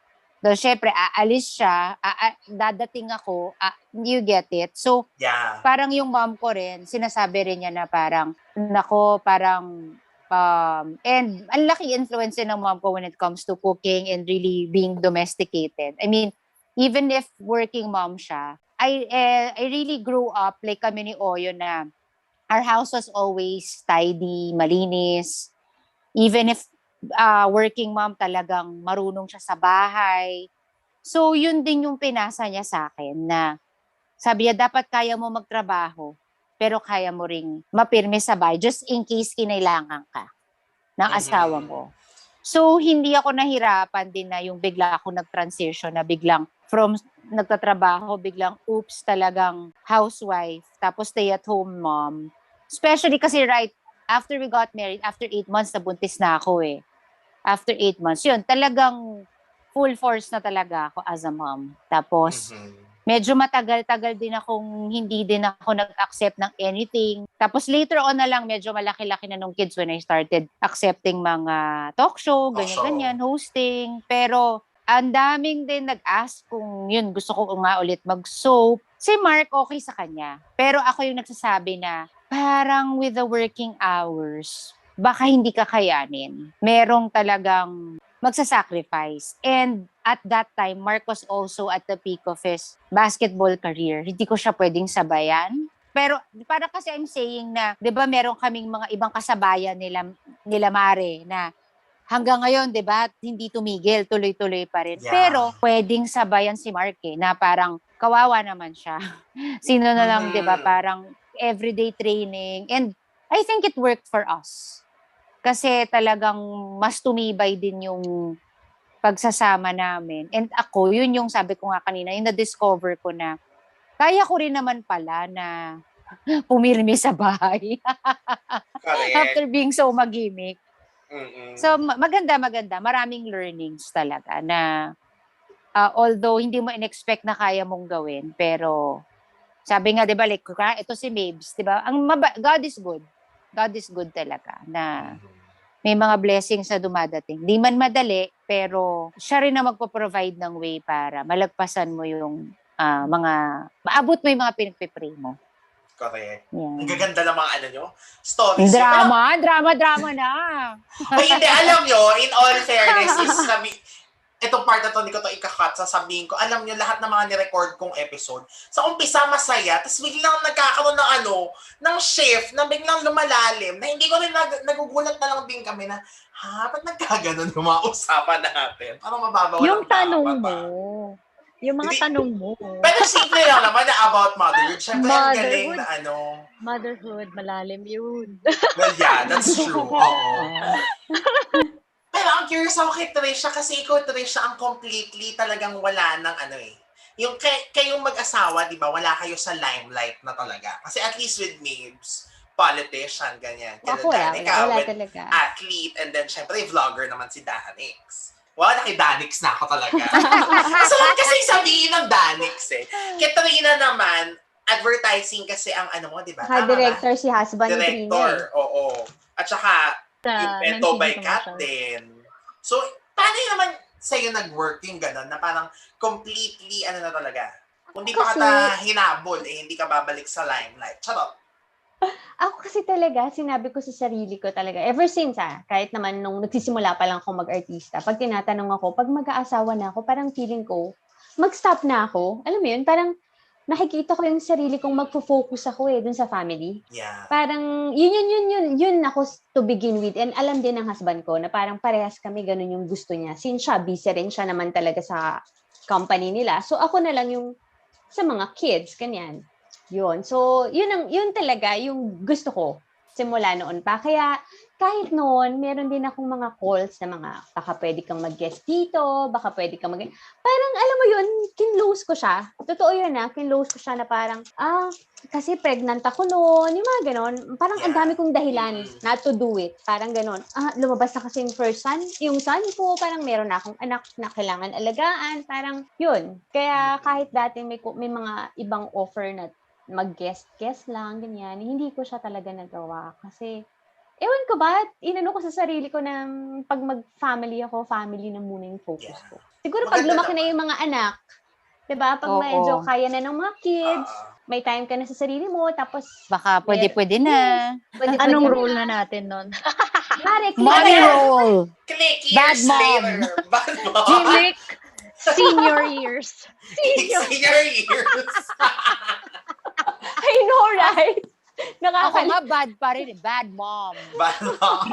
So, syempre, aalis siya, dadating ako, you get it? So,
Yeah.
parang yung mom ko rin, sinasabi rin niya na parang, and ang laki influence din ng mom ko when it comes to cooking and really being domesticated. I mean, even if working mom siya, I really grew up like kami ni Oyo na our house was always tidy, malinis. Even if working mom talagang marunong siya sa bahay. So, yun din yung pinasa niya sa akin na sabi niya, dapat kaya mo magtrabaho, pero kaya mo ring mapirme sa bahay just in case kinailangan ka ng asawa mo. So, hindi ako nahirapan din na yung bigla ako nag-transition na biglang from nagtatrabaho, biglang oops, talagang housewife, tapos stay-at-home mom. Especially kasi right after we got married, after 8 months, nabuntis na ako eh. After 8 months, yun, talagang full force na talaga ako as a mom. Tapos, medyo matagal-tagal din akong hindi din ako nag-accept ng anything. Tapos later on na lang, medyo malaki-laki na nung kids when I started accepting mga talk show, ganyan-ganyan, hosting. Pero, ang daming din nag-ask kung yun, gusto ko nga ulit mag-soap. Si Mark, okay sa kanya. Pero ako yung nagsasabi na, parang with the working hours, baka hindi kakayanin. Merong talagang magsasacrifice. And at that time, Mark was also at the peak of his basketball career. Hindi ko siya pwedeng sabayan. Pero para kasi I'm saying na, 'di ba meron kaming mga ibang kasabayan nila Mare na hanggang ngayon, 'di ba, hindi tumigil, tuloy-tuloy pa rin.
Yeah.
Pero pwedeng sabayan si Mark na parang kawawa naman siya. Sino na lang, 'di ba, parang everyday training. And I think it worked for us. Kasi talagang mas tumibay din yung pagsasama namin. And ako, yun yung sabi ko nga kanina, yung na-discover ko na kaya ko rin naman pala na pumirmi sa bahay
Correct.
after being so magimik.
Mm-mm.
So maganda. Maraming learnings talaga na although hindi mo in-expect na kaya mong gawin, pero sabi nga, 'di ba, like ito si Mabes, 'di ba? God is good. God is good talaga na may mga blessings na dumadating. Di man madali, pero siya rin na magpo-provide ng way para malagpasan mo yung maabot mo yung mga pinagpipray mo.
Correct.
Yeah.
Ang gaganda ng mga stories.
Drama na.
Ay, hindi, alam nyo, in all fairness, itong part na to, hindi ko to ikakat, sasabihin ko, alam nyo, lahat ng mga nirecord kong episode, sa umpisa masaya, tapos biglang nagkakaroon ng ng shift, na biglang lumalalim, na hindi ko rin nagugulat na lang din kami na, ba't nagkaganon yung mga usapan natin? Parang mababaw
Yung
lang
tanong
dapat,
mo. Yung mga tanong mo.
Pero simple lang naman na about motherhood. Siyempre, ang galing na
Motherhood, malalim yun.
Well, yeah, that's true. Oo. Pero ang curious ako kay Trisha kasi ikaw, Trisha, ang completely talagang wala ng Yung kayong mag-asawa, di ba, wala kayo sa limelight na talaga. Kasi at least with Mabes, politician, ganyan.
Ako wala talaga.
Athlete, and then syempre, vlogger naman si Danix. Wala kay Danix na ako talaga. Kasi sabihin ng Danix Kay Trina naman, advertising kasi ang mo, di ba?
Director si husband ni Trina.
Director, oo. At saka, yung Peto by Cat din. So, paano naman sa'yo nag-work yung gano'n na parang completely, na talaga? Kung di pa ka hinabol, hindi ka babalik sa limelight. Charot.
Ako kasi talaga, sinabi ko sa sarili ko talaga, ever since kahit naman nung nagsisimula pa lang ako mag-artista, pag tinatanong ako, pag mag-aasawa na ako, parang feeling ko, mag-stop na ako. Alam mo yun, parang nakikita ko yung sarili kong magpo-focus ako dun sa family.
Yeah.
Parang, yun ako to begin with. And alam din ng husband ko na parang parehas kami, ganun yung gusto niya. Since siya, busy rin siya naman talaga sa company nila. So ako na lang yung sa mga kids, kanyan. Yun. So, yun talaga yung gusto ko simula noon pa. Kaya, kahit noon, meron din akong mga calls na baka pwede kang mag-guest dito, baka pwede kang parang, alam mo yun, kinlose ko siya. Totoo yun kinlose ko siya na parang, kasi pregnant ako noon, yung mga ganon. Parang ang dami kong dahilan not to do it. Parang ganon. Lumabas na kasi yung first son, yung son ko, parang meron na akong anak na kailangan alagaan. Parang, yun. Kaya kahit dati may mga ibang offer na mag-guest lang, ganyan. Hindi ko siya talaga nagawa kasi, ewan ko ba, inano ko sa sarili ko na pag mag-family ako, family na muna yung focus ko. Siguro pag lumaki na yung mga anak, diba? Pag medyo kaya na ng mga kids, may time ka na sa sarili mo, tapos
baka pwede na.
Anong role na natin nun?
Mommy role.
Click
Bad
years
mom.
later. Bad mom.
Click senior years.
Senior years.
I know, right?
Ako nga bad pa rin. Bad mom.
Bad mom.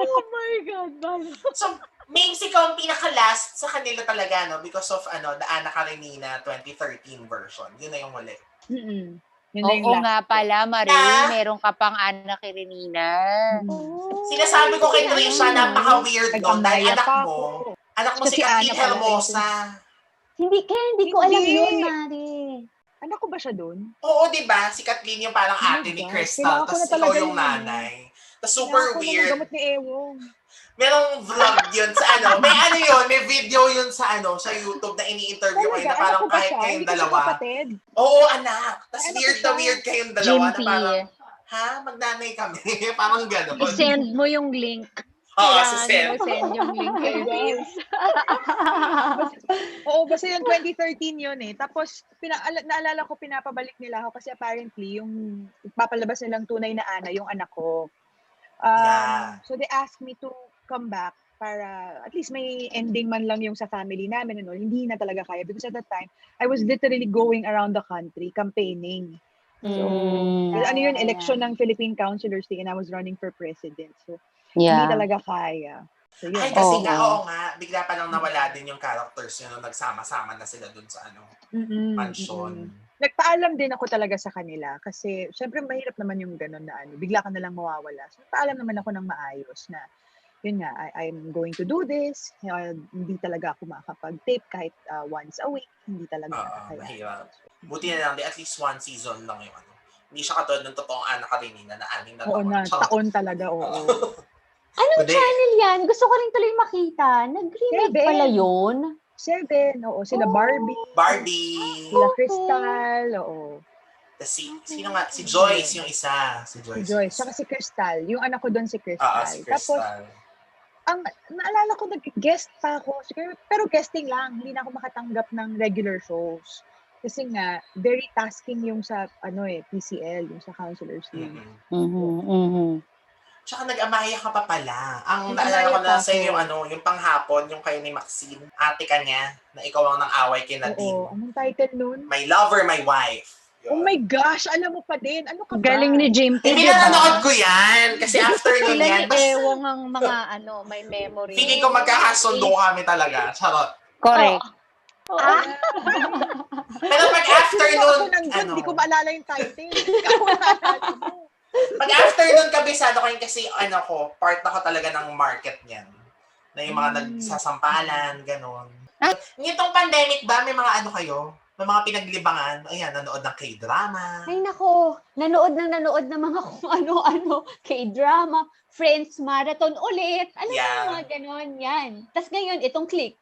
Oh my God, bad mom.
So, Mings, ikaw ang pinaka-last sa kanila talaga, no? Because of, the Ana Karenina 2013 version. Yun na yung huli.
Yun na yung
Oo
last.
nga pala, Marie. Meron ka pang Ana Karenina.
Sinasabi ko kay Trisha, napaka-weird nun. Dahil anak mo si Kathleen Hermosa.
Hindi ko alam
Hindi.
yun, Mari.
Anak ko ba siya doon?
Oo, di ba? Si Kathleen yung parang ate ni Crystal, tapos ikaw yung nanay. Tapos super weird.
Gamot ni Ewong.
Merong vlog yun sa may video yun sa sa YouTube na ini-interview kayo na parang kahit kayong dalawa. Oo, anak. Tapos weird kayong dalawa na parang, magnanay kami. Parang gano'n.
I-send mo yung link.
Oo,
Kailangan mo send yung link kay Mabes.
Oo, basta yung 2013 yun Tapos, naalala ko, pinapabalik nila ako kasi apparently, yung papalabas nilang tunay na Ana, yung anak ko. So, they asked me to come back para at least may ending man lang yung sa family namin. Hindi na talaga kaya. Because at that time, I was literally going around the country campaigning. Well, ano yun, election ng Philippine Councilors Day and I was running for president. So,
Yeah.
hindi talaga kaya. So, yun.
Ay, kasi
Oo.
nga, oo nga, bigla pa lang nawala din yung characters yun nung nagsama-sama na sila dun sa mansion.
Nagpaalam din ako talaga sa kanila kasi syempre mahirap naman yung ganun na bigla ka na lang mawawala. So, paalam naman ako ng maayos na yun nga, I'm going to do this. Hindi talaga ako makakapag-tape kahit once a week. Hindi talaga.
Mahirap. Buti na lang, at least one season lang yung Hindi siya katulad ng totoong Ana Karenina na 6 na taon.
Oo na, taon talaga, oo.
Anong channel yan? Gusto ko rin tuloy makita. Nag-remake
Seven.
pala yun.
7, oo. Sila Barbie. Sila Crystal, oo.
Sino nga? Si Joyce yung isa. Si Joyce.
Saka si Crystal. Yung anak ko doon si Crystal.
Si Crystal.
Tapos, naalala ko nag-guest pa ako. Pero guesting lang. Hindi na ako makatanggap ng regular shows. Kasi nga, very tasking yung sa, PCL, yung sa Counselors League.
Tsaka nag-amaya ka pa pala. Ang naalala ko na sa'yo yung panghapon, yung kayo ni Maxine, ate ka niya, na ikaw ang nang-away kay Nadine.
Oo, anong title nun?
My Lover, My Wife.
Oh my gosh, alam mo pa din. Ano ka ba?
Galing ni Jimpy,
Hindi
diba?
na nanood ko yan. Kasi after nun
Sila
yan,
ni Ewong ang mga may memory.
feeling ko magkakasundo kami talaga. Charot.
Correct.
Pero pag after nun,
Hindi ko maalala yung title.
Pag after nun, kabisado ko yun kasi part ako talaga ng market niyan. Na yung mga nagsasampalan, gano'n. Nitong pandemic ba, may mga kayo? May mga pinaglibangan? Ayan, nanood ng K-drama.
Ay nako, nanood ng mga kung ano-ano, K-drama, Friends Marathon ulit. Alam mo yung mga ganon, yan. Tapos ngayon, itong Click.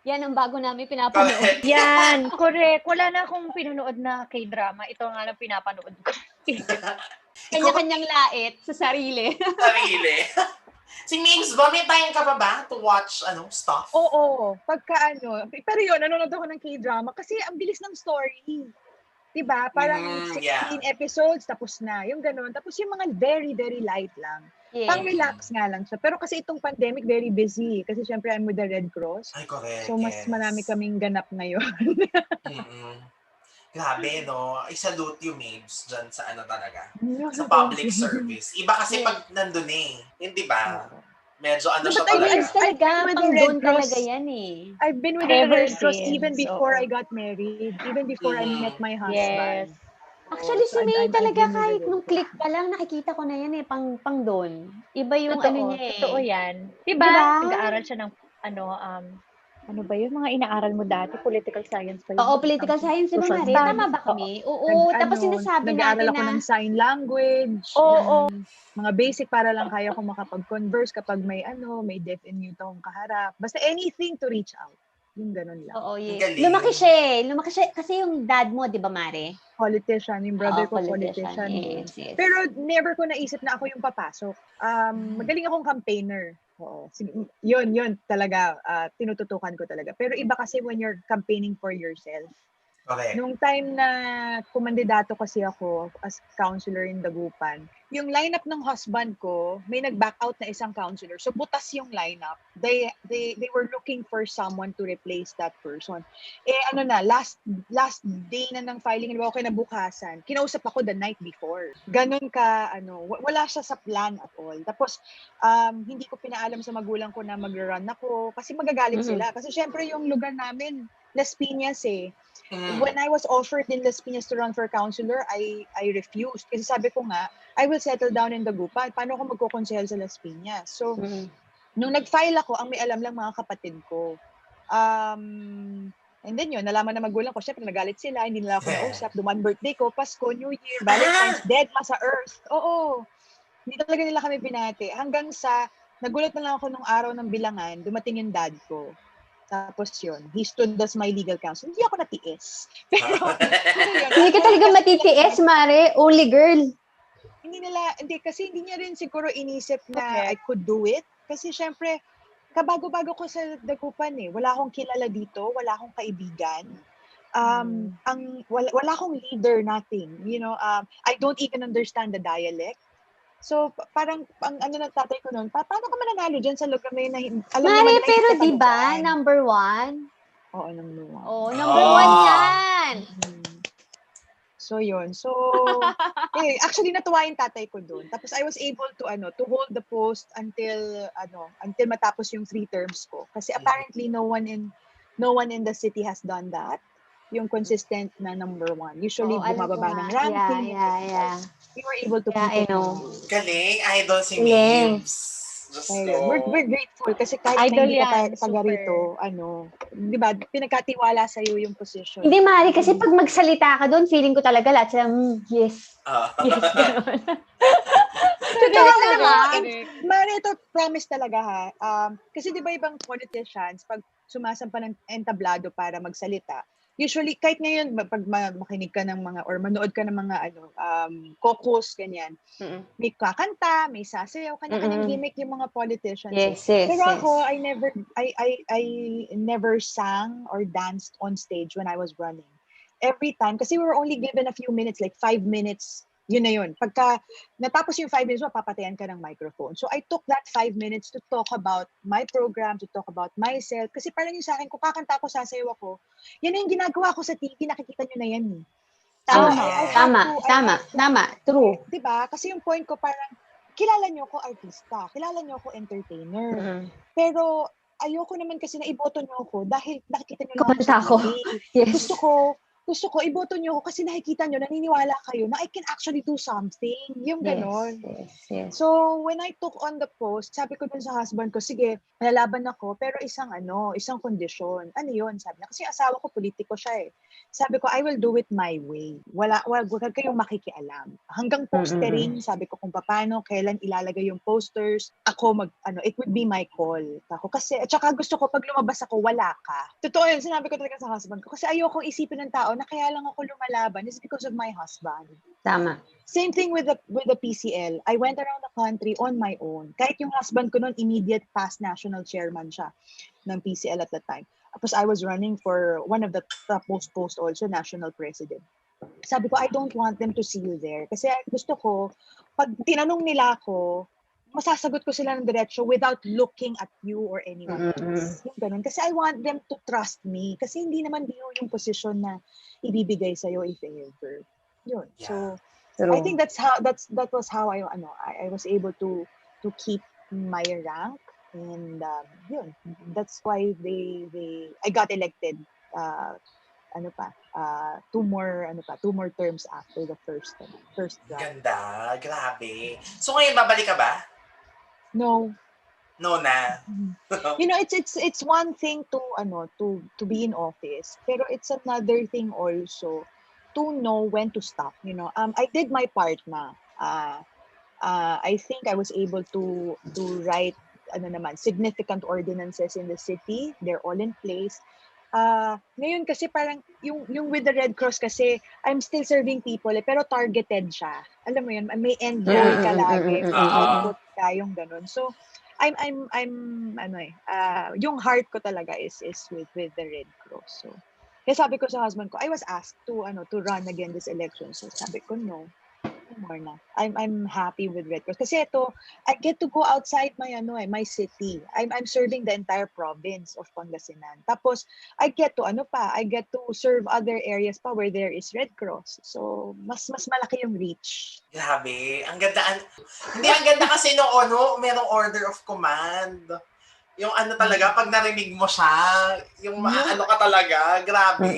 Yan ang bago namin pinapanood.
Yan, correct. Wala na akong pinunood na K-drama. Ito nga lang pinapanood ko.
Kanya-kanyang lait sa sarili.
Si Migs ba, may time ka ba to watch stuff?
Oo, pagka pero yun, nanonood ako ng K-drama kasi ang bilis ng story. Diba? Parang 16 episodes, tapos na. Yung ganun. Tapos yung mga very, very light lang.
Yeah.
Pang-relax nga lang siya. Pero kasi itong pandemic, very busy. Kasi syempre, I'm with the Red Cross.
Ay, correct.
So, mas marami kaming ganap ngayon.
Grabe, no? I salute you, Mabes, dyan sa talaga. Sa public service. Iba kasi pag nandun Hindi ba? Medyo siya talaga.
Friends talaga, pang doon talaga yan
I've been with the Red Cross even before I got married. Even before I met my husband.
Yes.
Actually, si May talaga kahit nung Click pa lang, nakikita ko na yan pang doon. Iba yung niya
Totoo yan. Diba? Nag-aaral siya ng ano ba yun? Mga inaaral mo dati? Political science pa yun?
Oo, political science, diba, Mari? Tama ba kami? Oo, tapos sinasabi natin
nag-aaral ako ng sign language.
Oo.
Mga basic para lang kaya ko makapag-converse kapag may deaf and mute akong kaharap. Basta anything to reach out. Yung ganun lang.
Oo, Lumaki siya. Kasi yung dad mo, di ba, Mare?
Politician. Yung brother ko, politician.
Yes.
Pero never ko naisip na ako yung papasok. Magaling akong campaigner. Oo. Yun talaga. Tinututukan ko talaga. Pero iba kasi when you're campaigning for yourself.
Correct.
Nung time na kumandidato kasi ako as counselor in Dagupan, yung lineup ng husband ko, may nag-back out na isang counselor. So butas yung lineup. They were looking for someone to replace that person. Last day na ng filing, kinabukasan, kinausap ako the night before. Ganon ka, wala siya sa plan at all. Tapos, hindi ko pinaalam sa magulang ko na mag-run ako kasi magagalit sila. Kasi syempre yung lugar namin, Las Piñas When I was offered in Las Piñas to run for counselor, I refused. Kasi sabi ko nga, I will settle down in Dagupan. Paano ako magkukonsehal sa Las Piñas? So, nung nag-file ako, ang may alam lang mga kapatid ko. And then yun, nalaman na magulang ko, syempre nagalit sila, hindi nila ako nausap. Duman birthday ko, Pasko, New Year, Valentine's, dead ma sa earth. Oo. Hindi talaga nila kami binati. Hanggang sa, nagulat na lang ako nung araw ng bilangan, dumating yung dad ko. Tapos yun, he stood as my legal counsel. Hindi ako natiis. Pero,
hindi ka talaga matitiis, Mare. Only girl.
Kasi hindi niya rin siguro inisip na I could do it. Kasi syempre, kabago-bago ko sa Dagupan Wala akong kilala dito, wala akong kaibigan. Wala akong leader, nothing. I don't even understand the dialect. So, parang, ang ng tatay ko noon, paano ka mananalo dyan sa lugar na yun?
Mare, pero diba, number 1?
Oo, number 1.
Oo, number 1 yan.
So yun. So actually natuwa yung tatay ko doon. Tapos I was able to to hold the post until matapos yung 3 terms ko. Kasi apparently no one in the city has done that. Yung consistent na number 1. Usually
alam ko
bumababa
nga.
ng ranking.
Yeah.
We were able to
Yeah, I
keep it
know.
going.
Galing, idol si
Galing.
Mibs. Diyos
Kaya
ko.
we're grateful kasi kahit
Idol
na hindi ka
yan,
taga
super.
rito, di ba, pinagkatiwala sa'yo yung position.
Hindi, Mari, kasi pag magsalita ka doon, feeling ko talaga lahat sila, yes.
Ah.
Yes, gano'n.
Totoo,
Correct,
alam mo,
correct.
Mari, ito, promise talaga ha. Kasi di ba ibang politicians, pag sumasampa ng entablado para magsalita, usually, kahit ngayon, pag makinig ka ng mga, or manood ka ng mga, caucus, ganyan, may kakanta, may sasayaw, kanya-kanyang gimmick yung mga politicians.
Yes.
Pero ako, I never sang or danced on stage when I was running. Every time, kasi we were only given a few minutes, like 5 minutes, yun na yun. Pagka natapos yung 5 minutes, papatayan ka ng microphone. So I took that 5 minutes to talk about my program, to talk about myself. Kasi parang yung sa akin, kung kakanta ako, sasayaw ako, yan na yung ginagawa ko sa TV, nakikita nyo na yan eh.
Tama. True.
Diba? Kasi yung point ko parang, kilala nyo ako artista, kilala nyo ako entertainer. Pero ayoko naman kasi na iboto nyo ako dahil nakikita nyo lang
Kumanta ako. Yes.
Gusto ko, iboto nyo ako kasi nakikita nyo, naniniwala kayo na I can actually do something. Yung ganon.
Yes.
So, when I took on the post, sabi ko dun sa husband ko, sige, malalaban ako, pero isang kondisyon. Ano yun? Sabi niya, kasi asawa ko, politiko siya eh. Sabi ko, I will do it my way. Wag kayong makikialam. Hanggang postering, sabi ko kung paano, kailan ilalagay yung posters, it would be my call. Kasi, at saka gusto ko, pag lumabas ako, wala ka. Totoo yun, sinabi ko talaga sa husband ko. Kasi ayokong isipin ng tao na kaya lang ako lumalaban is because of my husband.
Tama.
Same thing with the PCL. I went around the country on my own. Kahit yung husband ko noon, immediate past national chairman siya ng PCL at that time. Tapos I was running for one of the top post also, national president. Sabi ko, I don't want them to see you there. Kasi gusto ko, pag tinanong nila ako, masasagot ko sila ng diretso without looking at you or anyone else. Yung ganun. Kasi I want them to trust me. Kasi hindi naman biyo yung position na ibibigay sa'yo if ever. Yun.
Yeah.
So, I think that was how I was able to keep my rank, and yun, that's why I got elected 2 more terms after the first round.
Ganda, grabe. So ngayon babalik ka ba?
No
na.
It's one thing to be in office, pero it's another thing also to know when to stop. I did my part na. I think I was able to write significant ordinances in the city. They're all in place. Ngayon kasi parang yung with the Red Cross kasi I'm still serving people pero targeted siya. Alam mo yun, may end goal ka lagi, may output ka, yung ganun. So I'm yung heart ko talaga is with the Red Cross. So kaya sabi ko sa husband ko, I was asked to run again this election. So sabi ko no more na. I'm happy with Red Cross. Kasi ito, I get to go outside my city. I'm serving the entire province of Pangasinan. Tapos, I get to serve other areas pa where there is Red Cross. So, mas malaki yung reach.
Grabe. Ang ganda. Hindi, ang ganda kasi merong order of command. Yung talaga, pag narinig mo siya, yung ka talaga, grabe.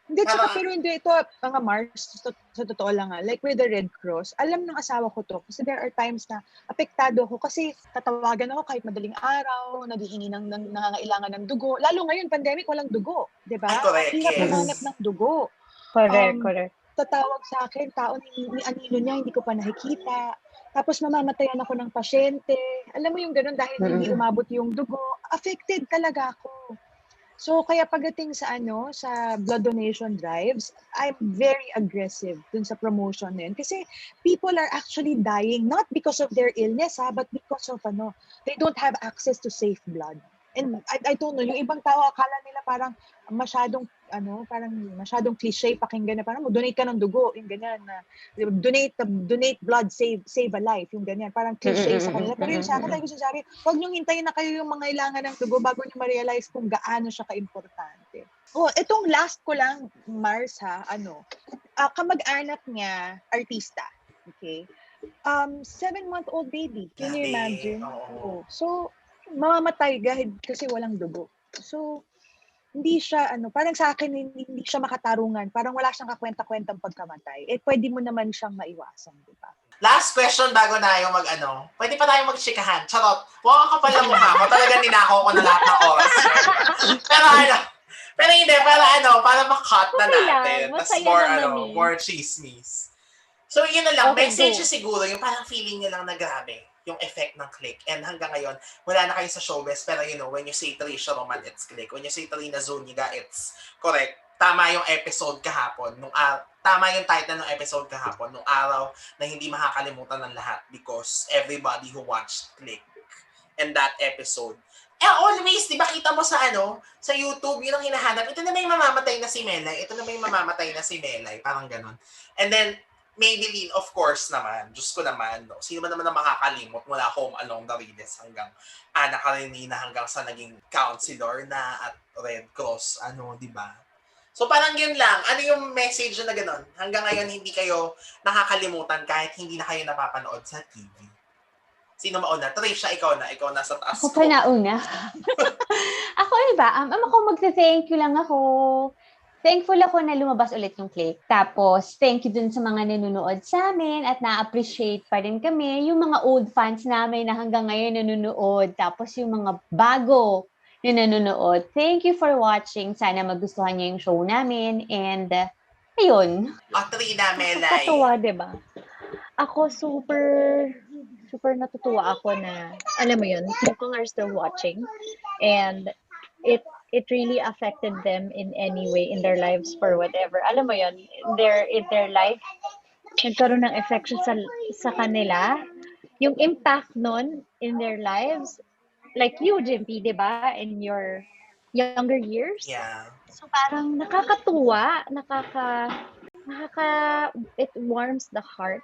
Hindi, pero hindi ito, mga Mars, sa totoo lang like with the Red Cross, alam ng asawa ko to, kasi there are times na apektado ako, kasi tatawagan ako kahit madaling araw, naghihingi ng nangangailangan ng dugo. Lalo ngayon, pandemic, walang dugo, di ba?
Correct,
Hirap hanap ng dugo.
Correct.
Tatawag sa akin, tao ni anino niya, hindi ko pa nakikita. Tapos mamamatayan ako ng pasyente. Alam mo yung ganun, dahil hindi umabot yung dugo, affected talaga ako. So kaya pagdating sa blood donation drives, I'm very aggressive dun sa promotion na yun. Kasi people are actually dying not because of their illness but because of they don't have access to safe blood. And I don't know, yung ibang tao akala nila parang masyadong cliche pakinggan na parang donate ka ng dugo, yung ganyan na donate blood, save a life, yung ganyan, parang cliche sa kanila. Pero yung sa akin, gusto sabi, huwag niyong hintayin na kayo yung mga ilangan ng dugo bago niyo ma-realize kung gaano siya ka-importante. Itong last ko lang, Mars kamag-anak niya, artista. Okay? 7-month-old baby. Can you
Grabe,
imagine?
oo.
So, mamamatay kasi walang dugo. So, hindi siya, parang sa akin, hindi siya makatarungan. Parang wala siyang kakwenta-kwentang pagkamatay. Pwede mo naman siyang maiwasan, di ba?
Last question bago na yung pwede pa tayong magchikahan. Charot. Huwag ka pala mukha mo. Talagang ninakaw ko na lahat ng oras. Pero hindi, para ma-cut na
Okay lang.
natin. Tapos
Masaya
more,
naman eh.
more chismis. So, yun na lang.
Okay,
Message
go.
siguro, yung parang feeling niya lang na grabe yung effect ng click. And hanggang ngayon, wala na kayo sa showbiz. Pero when you say Trisha Roman, it's click. When you say Trina Zuniga, it's correct. Tama yung episode kahapon. Tama yung title ng episode kahapon. Nung araw na hindi makakalimutan ng lahat because everybody who watched click and that episode. Always, di ba kita mo sa sa YouTube, yun ang hinahanap. Ito na may mamamatay na si Melay. Ito na may mamamatay na si Melay. Parang ganon. And then, Maybelline, of course naman. Diyos ko naman, no? Sino man naman ang makakalimot mula Home Along the Riles hanggang Ana Karenina hanggang sa naging counselor na at Red Cross, di ba? So parang yun lang. Ano yung message na gano'n? Hanggang ngayon hindi kayo nakakalimutan kahit hindi na kayo napapanood sa TV. Sino mauna? Trisha, ikaw na. Ikaw na sa taas
Ako pa nauna. Ako ba? Ako magte-thank you lang ako. Thankful ako na lumabas ulit yung click. Tapos, thank you dun sa mga nanonood sa amin at na-appreciate pa rin kami. Yung mga old fans namin na hanggang ngayon nanonood. Tapos yung mga bago na nanonood. Thank you for watching. Sana magustuhan niyo yung show namin. And, ayun.
Trina, Melay.
Nakakatuwa, diba? Ako super natutuwa ako na, alam mo yun, people are still watching. And it really affected them in any way in their lives for whatever. Alam mo yun, in their life, nagkaroon ng effect siya sa kanila. Yung impact nun in their lives, like you, Jimpy, di ba? In your younger years.
Yeah.
So parang nakakatuwa, it warms the heart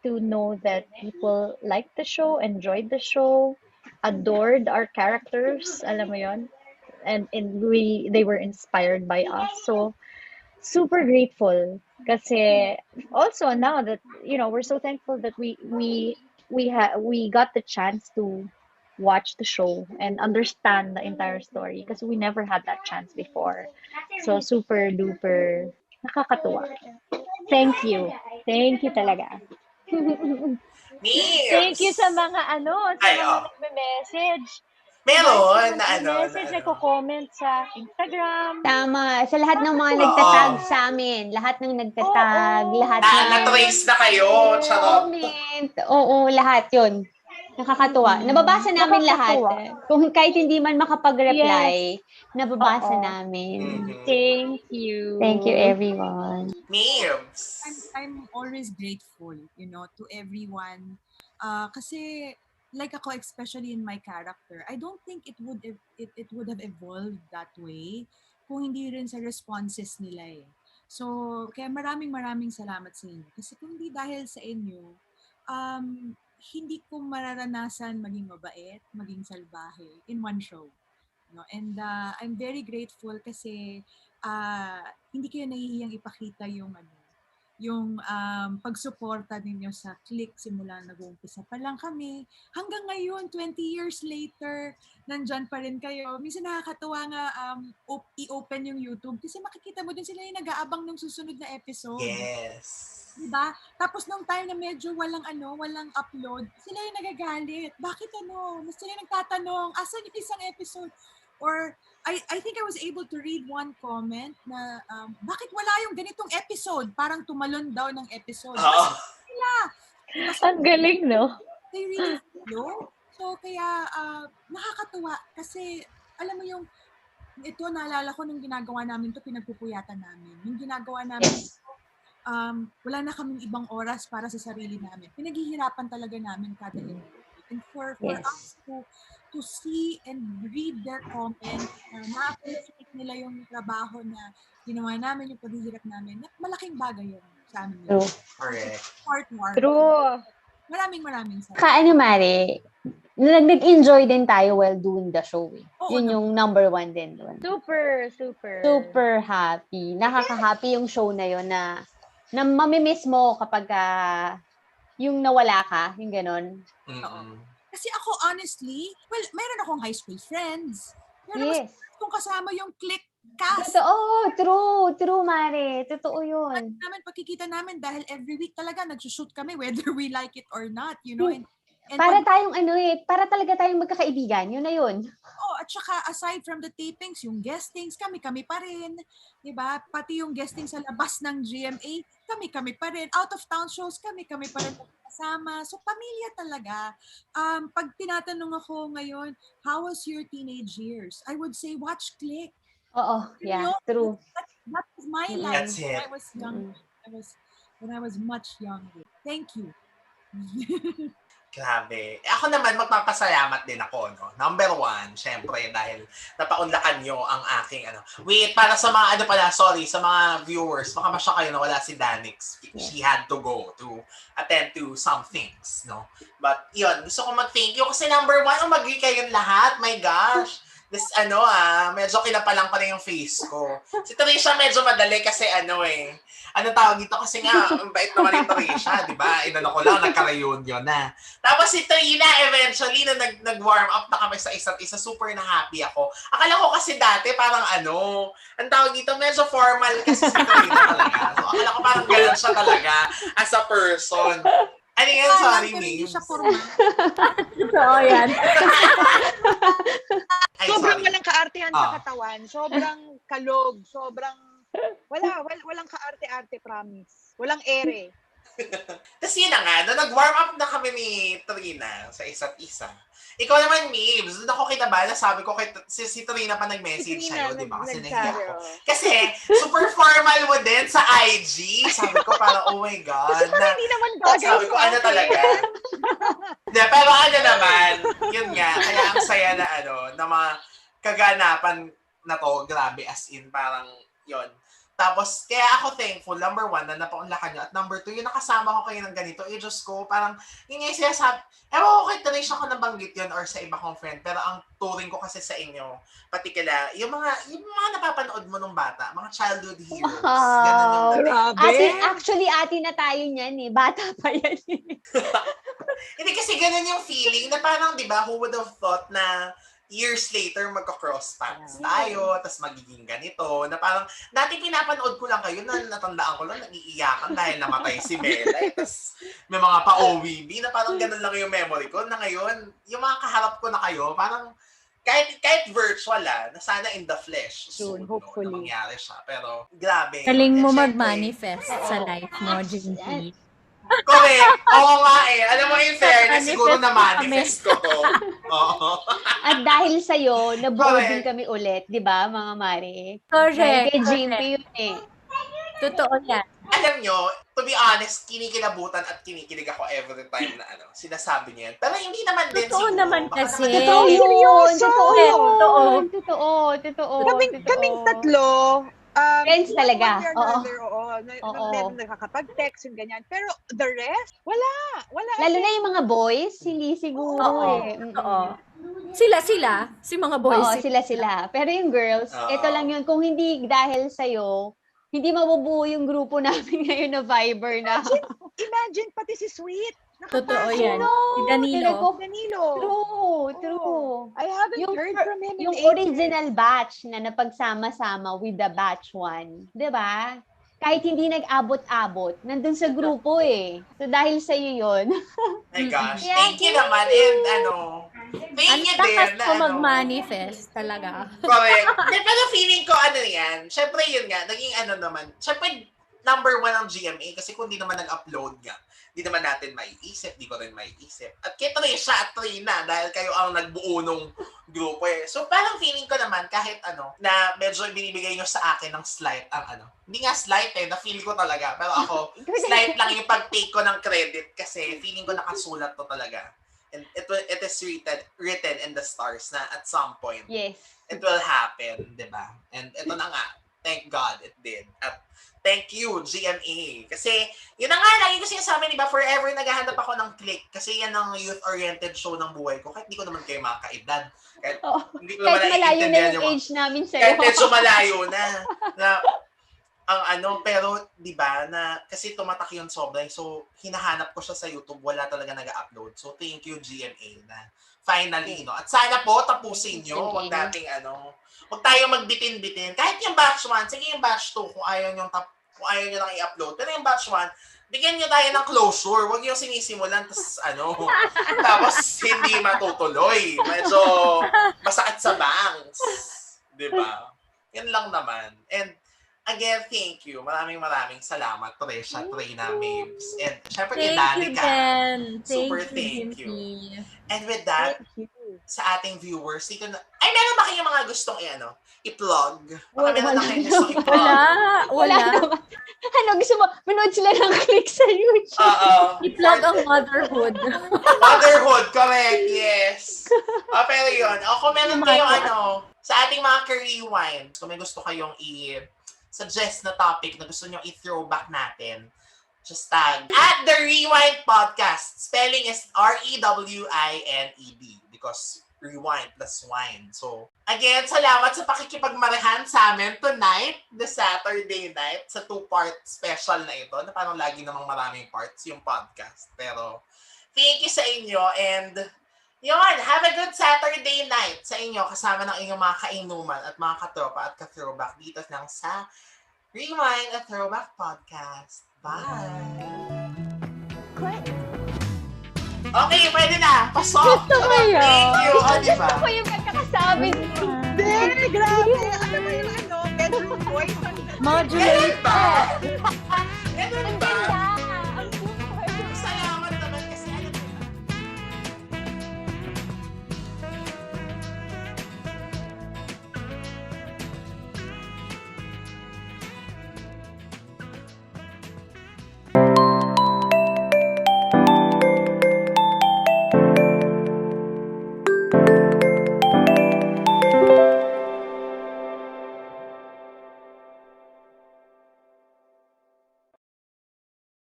to know that people liked the show, enjoyed the show, adored our characters, alam mo yon, and they were inspired by us. So super grateful kasi also now that we're so thankful that we got the chance to watch the show and understand the entire story because we never had that chance before. So super duper nakakatuwa. Thank you talaga.
Niels!
Thank you sa mga nagme-message.
Meron
Message, nagko-comment sa Instagram.
Tama. Sa lahat ng mga nagtatag sa amin. Lahat ng nagtatag. Lahat
na-trace na kayo. Charot.
comment. Oo, lahat yun. Nakakatuwa. Nababasa namin lahat. Kung kahit hindi man makapag-reply, nababasa namin.
Thank you.
Thank you, everyone.
Niels!
I'm always grateful, to everyone. Kasi like ako, especially in my character, I don't think it would have evolved that way kung hindi rin sa responses nila eh. So, kaya maraming salamat sa inyo. Kasi kung hindi dahil sa inyo, hindi ko mararanasan maging mabait, maging salbahe in one show. And I'm very grateful kasi hindi kayo nahihiyang ipakita yung pagsuporta ninyo sa click simula nag-uumpisa pa lang kami. Hanggang ngayon, 20 years later, nandyan pa rin kayo. Minsan nakakatuwa nga i-open yung YouTube kasi makikita mo din sila yung nag-aabang ng susunod na episode.
Yes.
Diba? Tapos nung time na medyo walang upload, sila yung nagagalit. Bakit Mas sila yung nagtatanong, asan yung isang episode? Or I think I was able to read one comment na bakit wala yung ganitong episode? Parang tumalon daw ng episode. Sila.
Ang galing, no?
They really flow. So kaya nakakatuwa kasi alam mo ito naalala ko nung ginagawa namin to, pinagpupuyatan namin. Yung ginagawa namin wala na kaming ibang oras para sa sarili namin. Pinaghihirapan talaga namin kada episode. And for us to see and read their comments, na-appreciate nila yung trabaho na ginawa namin, yung paghihirap namin, malaking bagay yun sa amin.
True.
Correct.
True.
Maraming salamat.
Mari, nag-enjoy din tayo while doing the show. Yun yung number one din doon.
Super.
Super happy. Nakaka-happy yung show na yun na na mamimiss mo kapag yung nawala ka, yung ganon.
Mm-mm.
Kasi ako, honestly, well, meron akong high school friends. Pero mas
Yes.
kung kasama yung click cast.
Totoo. True, Mare. Totoo yun.
Namin pagkikita namin dahil every week talaga nagsushoot kami whether we like it or not, you know. And
Para tayong para talaga tayong magkakaibigan. Yun na yun.
at saka aside from the tapings, yung guestings, kami-kami pa rin. Diba? Pati yung guesting sa labas ng GMA, kami-kami pa rin. Out of town shows, kami-kami pa rin kasama. So, pamilya talaga. Pag tinatanong ako ngayon, how was your teenage years? I would say, watch Click.
Oo, yeah, true.
That was my
Mm-mm.
life
That's
when
it.
I was young. When I was much younger. Thank you.
Grabe. Ako naman, magpapasalamat din ako, no? Number 1, syempre, dahil napaunlakan nyo ang aking, Wait, para sa mga, sorry, sa mga viewers, baka masya kayo na wala si Danix. She had to go to attend to some things, no? But, yun, gusto ko mag-thank you kasi number 1, umagri kayong lahat. My gosh. This, medyo kinapalang pa rin yung face ko. Si Trisha medyo madali kasi tawag dito kasi nga, ang bait naman yung Trisha, di ba? Inano ko lang, nagka-reunion na. Tapos si Trina, eventually, na nag-warm up na kami sa isa't isa, super na happy ako. Akala ko kasi dati, parang ang tawag dito, medyo formal kasi si Trina talaga. So, akala ko parang gano'n siya talaga as a person. Ano yan? Sorry,
Hindi
Mabes.
siya formal.
Oo, yan.
Ay,
Sobrang
sorry.
walang kaartehan sa
Ah.
katawan. Sobrang kalog. Walang kaarte-arte, promise. Walang ere.
Tapos yun na nga, nung nag-warm up na kami ni Trina sa isa't isa. Ikaw naman, Mabes, doon ako kinabahan, sabi ko kay si Trina pa nag-message sa'yo, di ba? Kasi nahiya ako. Kasi super formal mo din sa IG. Sabi ko parang, oh my God.
Hindi naman bagay
Sabi ko,
sa akin.
talaga? Hindi, pero naman, yun nga, kaya ang saya na na mga kaganapan na to, grabe, as in, parang, yun. Tapos, kaya ako thankful, number 1, na napaunlakan nyo. At number 2, yung nakasama ko kayo ng ganito, Diyos ko, parang, yun nga yung sinasabi, ewan ko kay Trish ako nabanggit yun or sa iba kong friend, pero ang touring ko kasi sa inyo, particular, yung mga napapanood mo nung bata, mga childhood heroes.
Wow.
Ganun yung
Grabe.
Actually, ate na tayo niyan eh. Bata pa yan eh.
Hindi kasi ganun yung feeling na parang, di ba, who would have thought na years later magka-cross paths tayo, tapos magiging ganito, na parang, dati pinapanood ko lang kayo, na natandaan ko lang, nag-iiyakan dahil namatay si Bella, tapos may mga pa-OVB, na parang ganun lang yung memory ko, na ngayon, yung mga kaharap ko na kayo, parang, kahit virtual na sana in the flesh,
Soon,
no,
hopefully.
na mangyari siya, pero, grabe.
Galing mo
And syempre,
mag-manifest sa life mo, Jinky.
correct. Oo nga Alam mo, in fairness, siguro na-manifest ko to. Oo.
At dahil sa'yo, nabuo
Correct.
din kami ulit, di ba, mga Mare?
Correct.
Kay Jimpy yun eh.
Totoo yan.
Alam nyo, to be honest, kinikilabutan at kinikilig ako every time na sinasabi niya yan. Pero hindi naman din
Totoo
siguro.
naman
Baka
kasi.
naman-
Totoo yun!
Seryoso?
Totoo
Totoo.
yun! Totoo.
Kaming tatlo,
Friends talaga.
one way or
Oo.
another,
Oo.
Meron nakakapag-text, yung ganyan. Pero the rest, wala.
Lalo na yung mga boys, hindi siguro
Oo.
eh.
Oo. Sila, si mga boys.
Oo, sila. Pero yung girls,
Oo.
ito lang yun. Kung hindi dahil sa'yo, hindi mabubuo yung grupo namin ngayon na Viber na.
Imagine, pati si Sweet.
Totoo yan.
No,
Si Danilo.
Danilo.
True.
I haven't
Yung
heard from him in
Yung
ages.
original batch na napagsama-sama with the batch 1, 'di ba? Kahit hindi nag-abot-abot, nandun sa grupo eh. So dahil sa iyo 'yon.
My gosh.
Yeah,
Thank you naman. And thank
Ang
you
takas
din.
ko mag-manifest talaga.
Correct. Pero feeling ko yan. Syempre yun nga, naging naman. Syempre, number 1 ang GMA kasi kung di naman nag-upload nga, di naman natin maiisip, di ko rin maiisip. At kay Trisha at Trina, dahil kayo ang nagbuo nung grupo eh. So parang feeling ko naman kahit na medyo binibigay nyo sa akin ng slight ang hindi nga slight na-feel ko talaga. Pero ako, slight lang yung pag-take ko ng credit kasi feeling ko nakasulat to talaga. And it is written in the stars na at some point,
Yes.
it will happen, di ba? And ito na nga, thank God it did. At thank you, GMA. Kasi, yun na nga, lagi ko sinasabi, di ba, forever naghahanap ako ng click. Kasi yan ang youth-oriented show ng buhay ko. Kahit di ko naman kayo mga kaedad. Kahit
Oo.
hindi ko naman
Kahit malayo na
naiintindihan
yung age namin
kahit
sa'yo.
medyo malayo na ang pero, di ba, na, kasi tumatak yun sobra. So, hinahanap ko siya sa YouTube, wala talaga nag-upload. So, thank you, GMA, na finally, no? At sana po, tapusin nyo. Huwag nating, huwag tayo magbitin-bitin. Kahit yung batch 1, sige yung batch 2, kung ayaw nyo lang i-upload. Pero yung batch 1, bigyan nyo tayo ng closure. Huwag yung sinisimulan, tapos hindi matutuloy. Medyo masakit sa bangs. Di ba? Yan lang naman. And again, thank you. Maraming salamat, Tresha, Trina, Mabes. And syempre kay
Thank you,
Danica.
Ben.
Super thank you. And with that, sa ating viewers, dito na, ay, meron ba kayong mga gustong i-plug? Baka meron na kayong gustong i-plug.
Wala.
naman. Ano, gusto mo, manood sila ng click sa YouTube.
I-plug ang motherhood.
Motherhood, correct, yes. Pero yun, kung meron kayong sa ating mga ka-rewind, kung may gusto kayong i-suggest na topic na gusto nyo i-throwback natin, just tag at The Rewind Podcast. Spelling is REWINED because rewind plus wine. So, again, salamat sa pakikipagmarehan sa amin tonight, the Saturday night, sa 2-part special na ito, na parang lagi namang maraming parts yung podcast. Pero, thank you sa inyo and yun, have a good Saturday night sa inyo kasama ng inyong mga kainuman at mga katropa at ka-throwback dito lang sa Rewind a Throwback Podcast. Bye! Okay, pwede na. Pasok!
Gusto ko yun.
Thank you. Diba?
Gusto ko yung pagkakasabi.
Hindi, grabe. Ano ba yung bedroom voice?
Ganun ba? Ganun ba?